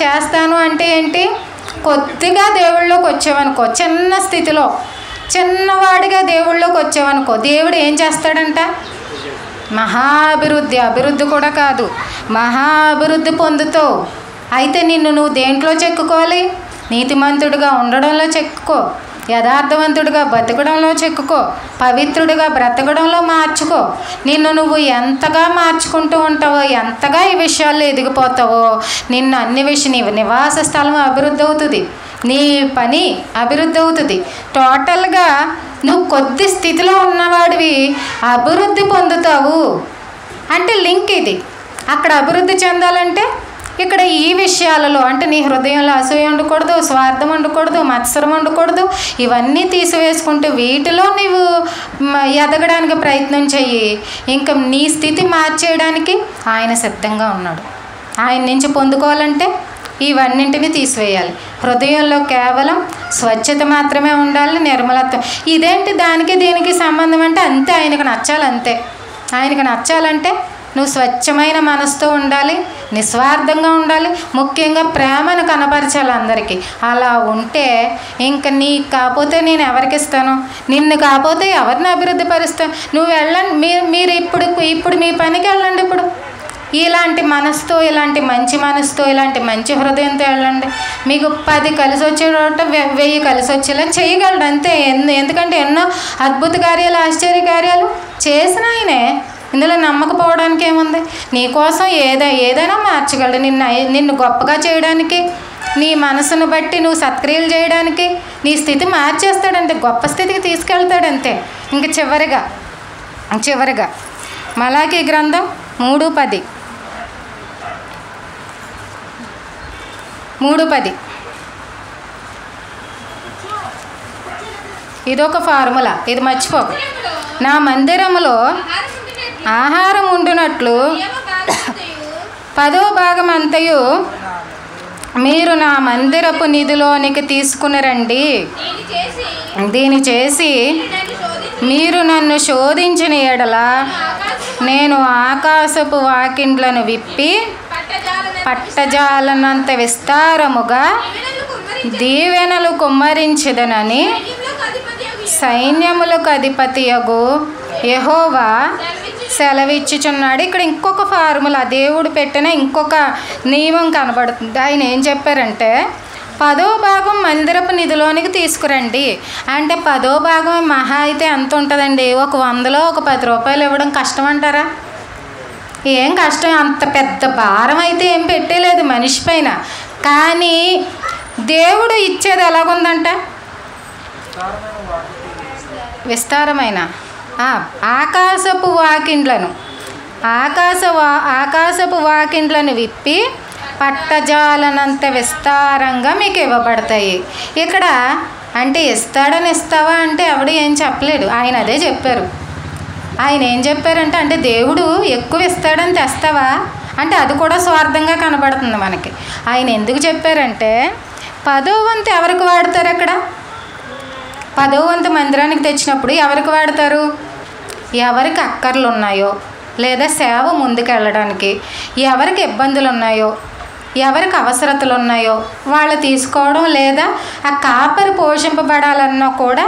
చేస్తాను అంటే ఏంటి? కొద్దిగా దేవుళ్ళలోకి వచ్చావనుకో, చిన్న స్థితిలో చిన్నవాడిగా దేవుళ్ళలోకి వచ్చావనుకో, దేవుడు ఏం చేస్తాడంట? అభివృద్ధి కూడా కాదు, అభివృద్ధి పొందుతావు. అయితే నువ్వు దేంట్లో చెక్కుకోవాలి? నీతిమంతుడిగా ఉండడంలో చెక్కుకో, యథార్థవంతుడిగా బతకడంలో చెక్కుకో, పవిత్రుడిగా బ్రతకడంలో మార్చుకో. నువ్వు ఎంతగా మార్చుకుంటూ ఉంటావో, ఎంతగా ఈ విషయాల్లో ఎదిగిపోతావో, అన్ని నీ నివాస స్థలం అభివృద్ధి అవుతుంది, నీ పని అభివృద్ధి అవుతుంది. టోటల్గా నువ్వు కొద్ది స్థితిలో ఉన్నవాడివి అభివృద్ధి పొందుతావు అంటే లింక్ ఇది. అక్కడ అభివృద్ధి చెందాలంటే ఇక్కడ ఈ విషయాలలో అంటే నీ హృదయంలో అసూయ ఉండకూడదు, స్వార్థం ఉండకూడదు, మత్సరం ఉండకూడదు. ఇవన్నీ తీసివేసుకుంటూ వీటిలో నీవు ఎదగడానికి ప్రయత్నం చెయ్యి. ఇంకా నీ స్థితి మార్చేయడానికి ఆయన సిద్ధంగా ఉన్నాడు. ఆయన నుంచి పొందుకోవాలంటే ఇవన్నింటినీ తీసివేయాలి. హృదయంలో కేవలం స్వచ్ఛత మాత్రమే ఉండాలి, నిర్మలత్వం. ఇదేంటి దానికి దీనికి సంబంధం అంటే అంతే, ఆయనకు నచ్చాలి అంతే. ఆయనకు నచ్చాలంటే నువ్వు స్వచ్ఛమైన మనసుతో ఉండాలి, నిస్వార్థంగా ఉండాలి, ముఖ్యంగా ప్రేమను కనపరచాలి అందరికీ. అలా ఉంటే ఇంక నీకు కాకపోతే నేను ఎవరికి ఇస్తాను? నిన్ను కాకపోతే ఎవరిని అభివృద్ధి పరుస్తాను? నువ్వు వెళ్ళండి, మీరు ఇప్పుడు మీ పనికి వెళ్ళండి. ఇప్పుడు ఇలాంటి మనసుతో, ఇలాంటి మంచి మనసుతో, ఇలాంటి మంచి హృదయంతో వెళ్ళండి. మీకు 10 కలిసి వచ్చే చోట 1000 కలిసి వచ్చేలా చేయగలడు అంతే. ఎందుకంటే ఎన్నో అద్భుత కార్యాలు, ఆశ్చర్య కార్యాలు చేసిన ఆయనే. ఇందులో నమ్మకపోవడానికి ఏముంది? నీకోసం ఏదైనా మార్చగలడు. నిన్ను గొప్పగా చేయడానికి, నీ మనసును బట్టి నువ్వు సత్క్రియలు చేయడానికి నీ స్థితి మార్చేస్తాడంతే, గొప్ప స్థితికి తీసుకెళ్తాడంతే. ఇంక చివరిగా మలాకీ గ్రంథం 3:10 ఇదొక ఫార్ములా, ఇది మర్చిపోక. నా మందిరములో ఆహారం ఉండునట్లు 10వ భాగం అంతయు మీరు నా మందిరపు నిధిలోనికి తీసుకుని రండి. దీని చేసి మీరు నన్ను శోధించిన ఎడల నేను ఆకాశపు వాకిండ్లను విప్పి పట్టజాలనంత విస్తారముగా దీవెనలు కుమ్మరించెదనని సైన్యములకు అధిపతియగు యెహోవా సెలవిచ్చుచున్నాడు. ఇక్కడ ఇంకొక ఫార్ములా, దేవుడు పెట్టిన ఇంకొక నియమం కనబడుతుంది. ఆయన ఏం చెప్పారంటే 10వ భాగం మందిరపు నిధిలోనికి తీసుకురండి అంటే 10వ భాగం మహా అయితే ఎంత ఉంటుందండి? ఒక 100లో ఒక 10 రూపాయలు ఇవ్వడం కష్టం అంటారా? ఏం కష్టం, అంత పెద్ద భారం అయితే ఏం పెట్టలేదు మనిషి పైన. కానీ దేవుడు ఇచ్చేది ఎలాగుందంట? విస్తారమైన ఆకాశపు వాకిండ్లను విప్పి పట్టజాలనంత విస్తారంగా మీకు ఇవ్వబడతాయి. ఇక్కడ అంటే ఇస్తాడని ఇస్తావా అంటే ఎవడు ఏం చెప్పలేడు, ఆయన అదే చెప్పారు. ఆయన ఏం చెప్పారంటే అంటే దేవుడు ఎక్కువ ఇస్తాడని తెస్తావా అంటే అది కూడా స్వార్థంగా కనబడుతుంది మనకి. ఆయన ఎందుకు చెప్పారంటే 10వ వంతు ఎవరికి వాడతారు? అక్కడ 10వ వంతు మందిరానికి తెచ్చినప్పుడు ఎవరికి వాడతారు? ఎవరికి అక్కర్లు ఉన్నాయో, లేదా సేవ ముందుకెళ్ళడానికి ఎవరికి ఇబ్బందులు ఉన్నాయో, ఎవరికి అవసరతలు ఉన్నాయో వాళ్ళు తీసుకోవడం, లేదా ఆ కాపరి పోషింపబడాలన్నా కూడా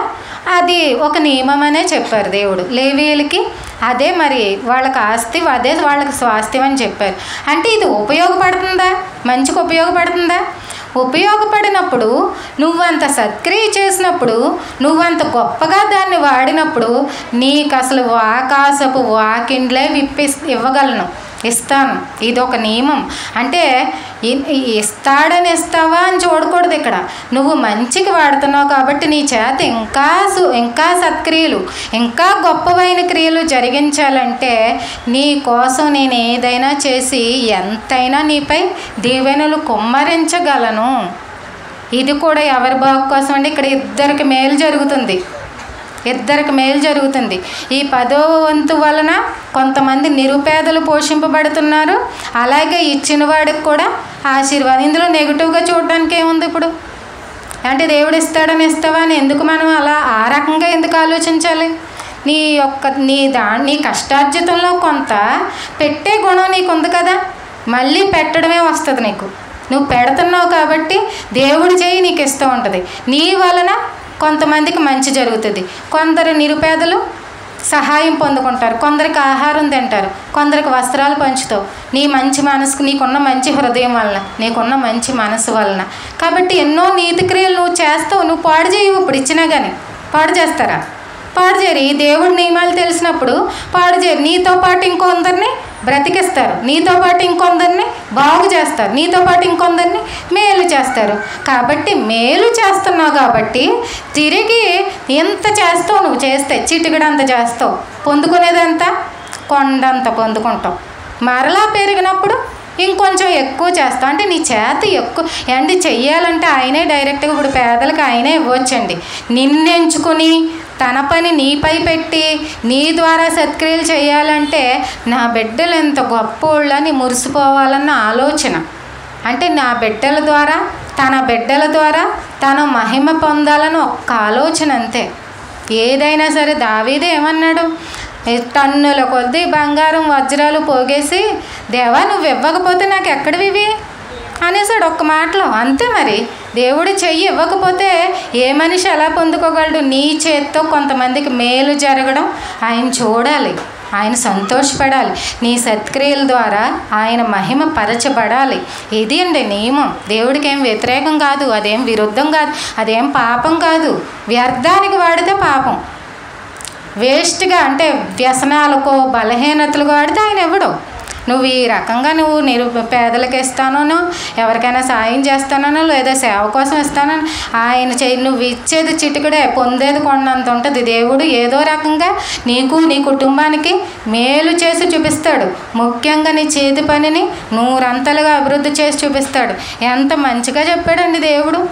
అది ఒక నియమం అనే చెప్పారు దేవుడు. లేవీయులకి అదే మరి వాళ్ళకి ఆస్తి, అదే వాళ్ళకి స్వాస్థ్యం అని చెప్పారు. అంటే ఇది ఉపయోగపడుతుందా? మంచికి ఉపయోగపడుతుందా? ఉపయోగపడినప్పుడు, నువ్వంత సత్క్రియ చేసినప్పుడు, నువ్వంత గొప్పగా దాన్ని వాడినప్పుడు నీకు అసలు ఆకాశపు వాకిండ్లే ఇవ్వగలను. ఇస్తాను. ఇది ఒక నియమం. అంటే ఇస్తాడని ఇస్తావా అని చూడకూడదు. ఇక్కడ నువ్వు మంచికి వాడుతున్నావు కాబట్టి నీ చేత ఇంకా సత్క్రియలు, ఇంకా గొప్పవైన క్రియలు జరిగించాలంటే నీ కోసం నేను ఏదైనా చేసి ఎంతైనా నీపై దీవెనలు కుమ్మరించగలను. ఇది కూడా ఎవరి బాగు కోసం అంటే ఇక్కడ ఇద్దరికి మేలు జరుగుతుంది. ఈ 10వ వంతు వలన కొంతమంది నిరుపేదలు పోషింపబడుతున్నారు. అలాగే ఇచ్చిన వాడికి కూడా ఆశీర్వాదం. ఇందులో నెగిటివ్గా చూడడానికి ఏముంది? ఇప్పుడు అంటే దేవుడు ఇస్తాడని ఇస్తావా అని ఎందుకు మనం అలా ఆ రకంగా ఎందుకు ఆలోచించాలి? నీ కష్టార్జితంలో కొంత పెట్టే గుణం నీకు ఉంది కదా, మళ్ళీ పెట్టడమే వస్తుంది నీకు. నువ్వు పెడుతున్నావు కాబట్టి దేవుడి చేయి నీకు ఇస్తూ ఉంటుంది. నీ వలన కొంతమందికి మంచి జరుగుతుంది. కొందరు నిరుపేదలు సహాయం పొందుకుంటారు, కొందరికి ఆహారం తింటారు, కొందరికి వస్త్రాలు పంచుతావు. నీ మంచి మనసుకు, నీకున్న మంచి హృదయం వలన, నీకున్న మంచి మనసు వలన. కాబట్టి ఎన్నో నీతి క్రియలు నువ్వు చేస్తావు. నువ్వు పాడు చేయవు. ఇప్పుడు ఇచ్చినా కానీ పాడు చేస్తారా? పాడు చేయరు. ఈ దేవుడి నియమాలు తెలిసినప్పుడు పాడు చేయరు. నీతో పాటు ఇంకొందరిని బ్రతికిస్తారు, నీతో పాటు ఇంకొందరిని బాగు చేస్తారు, నీతో పాటు ఇంకొందరిని మేలు చేస్తారు. కాబట్టి మేలు చేస్తున్నావు కాబట్టి తిరిగి ఎంత చేస్తావు. నువ్వు చేస్తే చిటికడంత చేస్తావు, పొందుకునేదంతా కొండంత పొందుకుంటావు. మరలా పెరిగినప్పుడు ఇంకొంచెం ఎక్కువ చేస్తావు. అంటే నీ చేత ఎక్కువ అంటే చెయ్యాలంటే ఆయనే డైరెక్ట్గా ఇప్పుడు పేదలకు ఆయనే ఇవ్వచ్చండి. నిన్నెంచుకొని తన పని నీపై పెట్టి నీ ద్వారా సత్క్రియలు చేయాలంటే నా బిడ్డలు ఎంత గొప్పోళ్ళని మురిసిపోవాలన్న ఆలోచన. అంటే నా బిడ్డల ద్వారా, తన బిడ్డల ద్వారా తను మహిమ పొందాలని ఒక్క ఆలోచన అంతే. ఏదైనా సరే దావీదు ఏమన్నాడు? టన్నుల కొద్దీ బంగారం వజ్రాలు పోగేసి, దేవా నువ్వు ఇవ్వకపోతే నాకు ఎక్కడివి అనేసాడు ఒక్క మాటలో. అంతే మరి. దేవుడు చెయ్యి ఇవ్వకపోతే ఏ మనిషి ఎలా పొందుకోగలడు? నీ చేత్తో కొంతమందికి మేలు జరగడం ఆయన చూడాలి, ఆయన సంతోషపడాలి. నీ సత్క్రియల ద్వారా ఆయన మహిమ పరచబడాలి. ఇది అండి నియమం. దేవుడికి ఏం వ్యతిరేకం కాదు, అదేం విరుద్ధం కాదు, అదేం పాపం కాదు. వ్యర్థానికి వాడితే పాపం, వేస్ట్గా అంటే వ్యసనాలకో బలహీనతలకు వాడితే ఆయన ఇవ్వడు. నువ్వు ఈ రకంగా నువ్వు పేదలకు ఇస్తానో, ఎవరికైనా సాయం చేస్తానో, లేదా సేవ కోసం ఇస్తానో, ఆయన నువ్వు ఇచ్చేది చిటికడే, పొందేది కొండంత ఉంటుంది. దేవుడు ఏదో రకంగా నీకు, నీ కుటుంబానికి మేలు చేసి చూపిస్తాడు. ముఖ్యంగా నీ చేతి పనిని 100 అంతలుగా అభివృద్ధి చేసి చూపిస్తాడు. ఎంత మంచిగా చెప్పాడండి దేవుడు.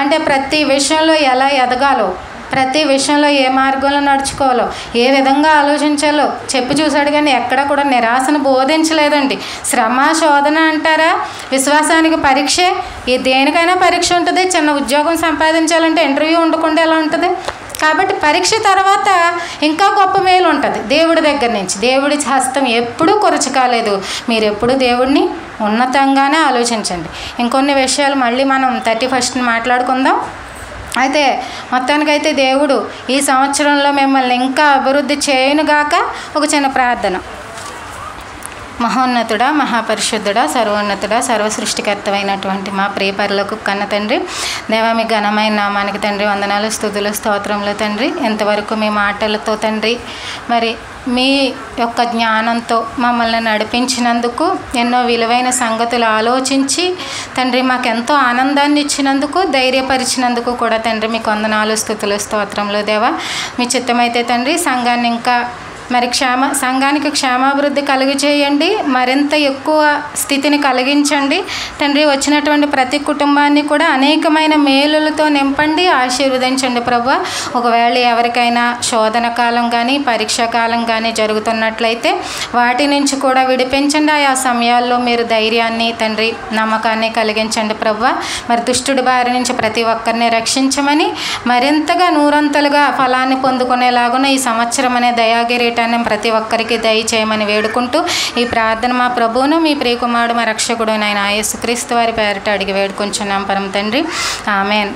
అంటే ప్రతి విషయంలో ఎలా ఎదగాలో, ప్రతి విషయంలో ఏ మార్గంలో నడుచుకోవాలో, ఏ విధంగా ఆలోచించాలో చెప్పి చూశాడు. కానీ ఎక్కడ కూడా నిరాశను బోధించలేదండి. శ్రమ శోధన అంటారా? విశ్వాసానికి పరీక్షే. దేనికైనా పరీక్ష ఉంటుంది. చిన్న ఉద్యోగం సంపాదించాలంటే ఇంటర్వ్యూ ఉండకుండా ఎలా ఉంటుంది? కాబట్టి పరీక్ష తర్వాత ఇంకా గొప్ప మేలు ఉంటుంది దేవుడి దగ్గర నుంచి. దేవుడి హస్తం ఎప్పుడూ కొరచ కాలేదు. మీరు ఎప్పుడు దేవుడిని ఉన్నతంగానే ఆలోచించండి. ఇంకొన్ని విషయాలు మళ్ళీ మనం 31st మాట్లాడుకుందాం. అయితే మొత్తానికైతే దేవుడు ఈ సంవత్సరంలో మిమ్మల్ని ఇంకా అభివృద్ధి చేయనుగాక. ఒక చిన్న ప్రార్థన. మహోన్నతుడా, మహాపరిశుద్ధుడా, సర్వోన్నతుడా, సర్వసృష్టికర్తమైనటువంటి మా ప్రియ పరలోక కన్న తండ్రి, దేవా మీ ఘనమైన నామానికి తండ్రి వందనాలు, స్తుతులు, స్తోత్రములు తండ్రి. ఎంతవరకు మీ మాటలతో తండ్రి మరి మీ యొక్క జ్ఞానంతో మమ్మల్ని నడిపించినందుకు, ఎన్నో విలువైన సంగతులు ఆలోచించి తండ్రి మాకెంతో ఆనందాన్ని ఇచ్చినందుకు, ధైర్యపరిచినందుకు కూడా తండ్రి మీకు వందనాలు, స్తుతులు, స్తోత్రములు. దేవా మీ చిత్తమైతే తండ్రి సంఘాన్ని ఇంకా మరి సంఘానికి క్షేమాభివృద్ధి కలిగజేయండి. మరింత ఎక్కువ స్థితిని కలిగించండి తండ్రి. వచ్చినటువంటి ప్రతి కుటుంబాన్ని కూడా అనేకమైన మేలులతో నింపండి, ఆశీర్వదించండి ప్రభువా. ఒకవేళ ఎవరికైనా శోధన కాలం కానీ పరీక్షా కాలం కానీ జరుగుతున్నట్లయితే వాటి నుంచి కూడా విడిపించండి. ఆయా సమయాల్లో మీరు ధైర్యాన్ని తండ్రి, నమ్మకాన్ని కలిగించండి ప్రభువా. మరి దుష్టుడి బారి నుంచి ప్రతి ఒక్కరిని రక్షించమని, మరింతగా 100 అంతలుగా ఫలాన్ని పొందుకునేలాగున ఈ సంవత్సరం అనే దయాగిరి ప్రతి ఒక్కరికి దయచేయమని వేడుకుంటూ ఈ ప్రార్థన మా ప్రభువును, మీ ప్రియకుమారుడు, మా రక్షకుడు అయిన యేసుక్రీస్తు వారి పేరిట అడిగి వేడుకొంచున్నాం పరమ తండ్రి. ఆమేన్.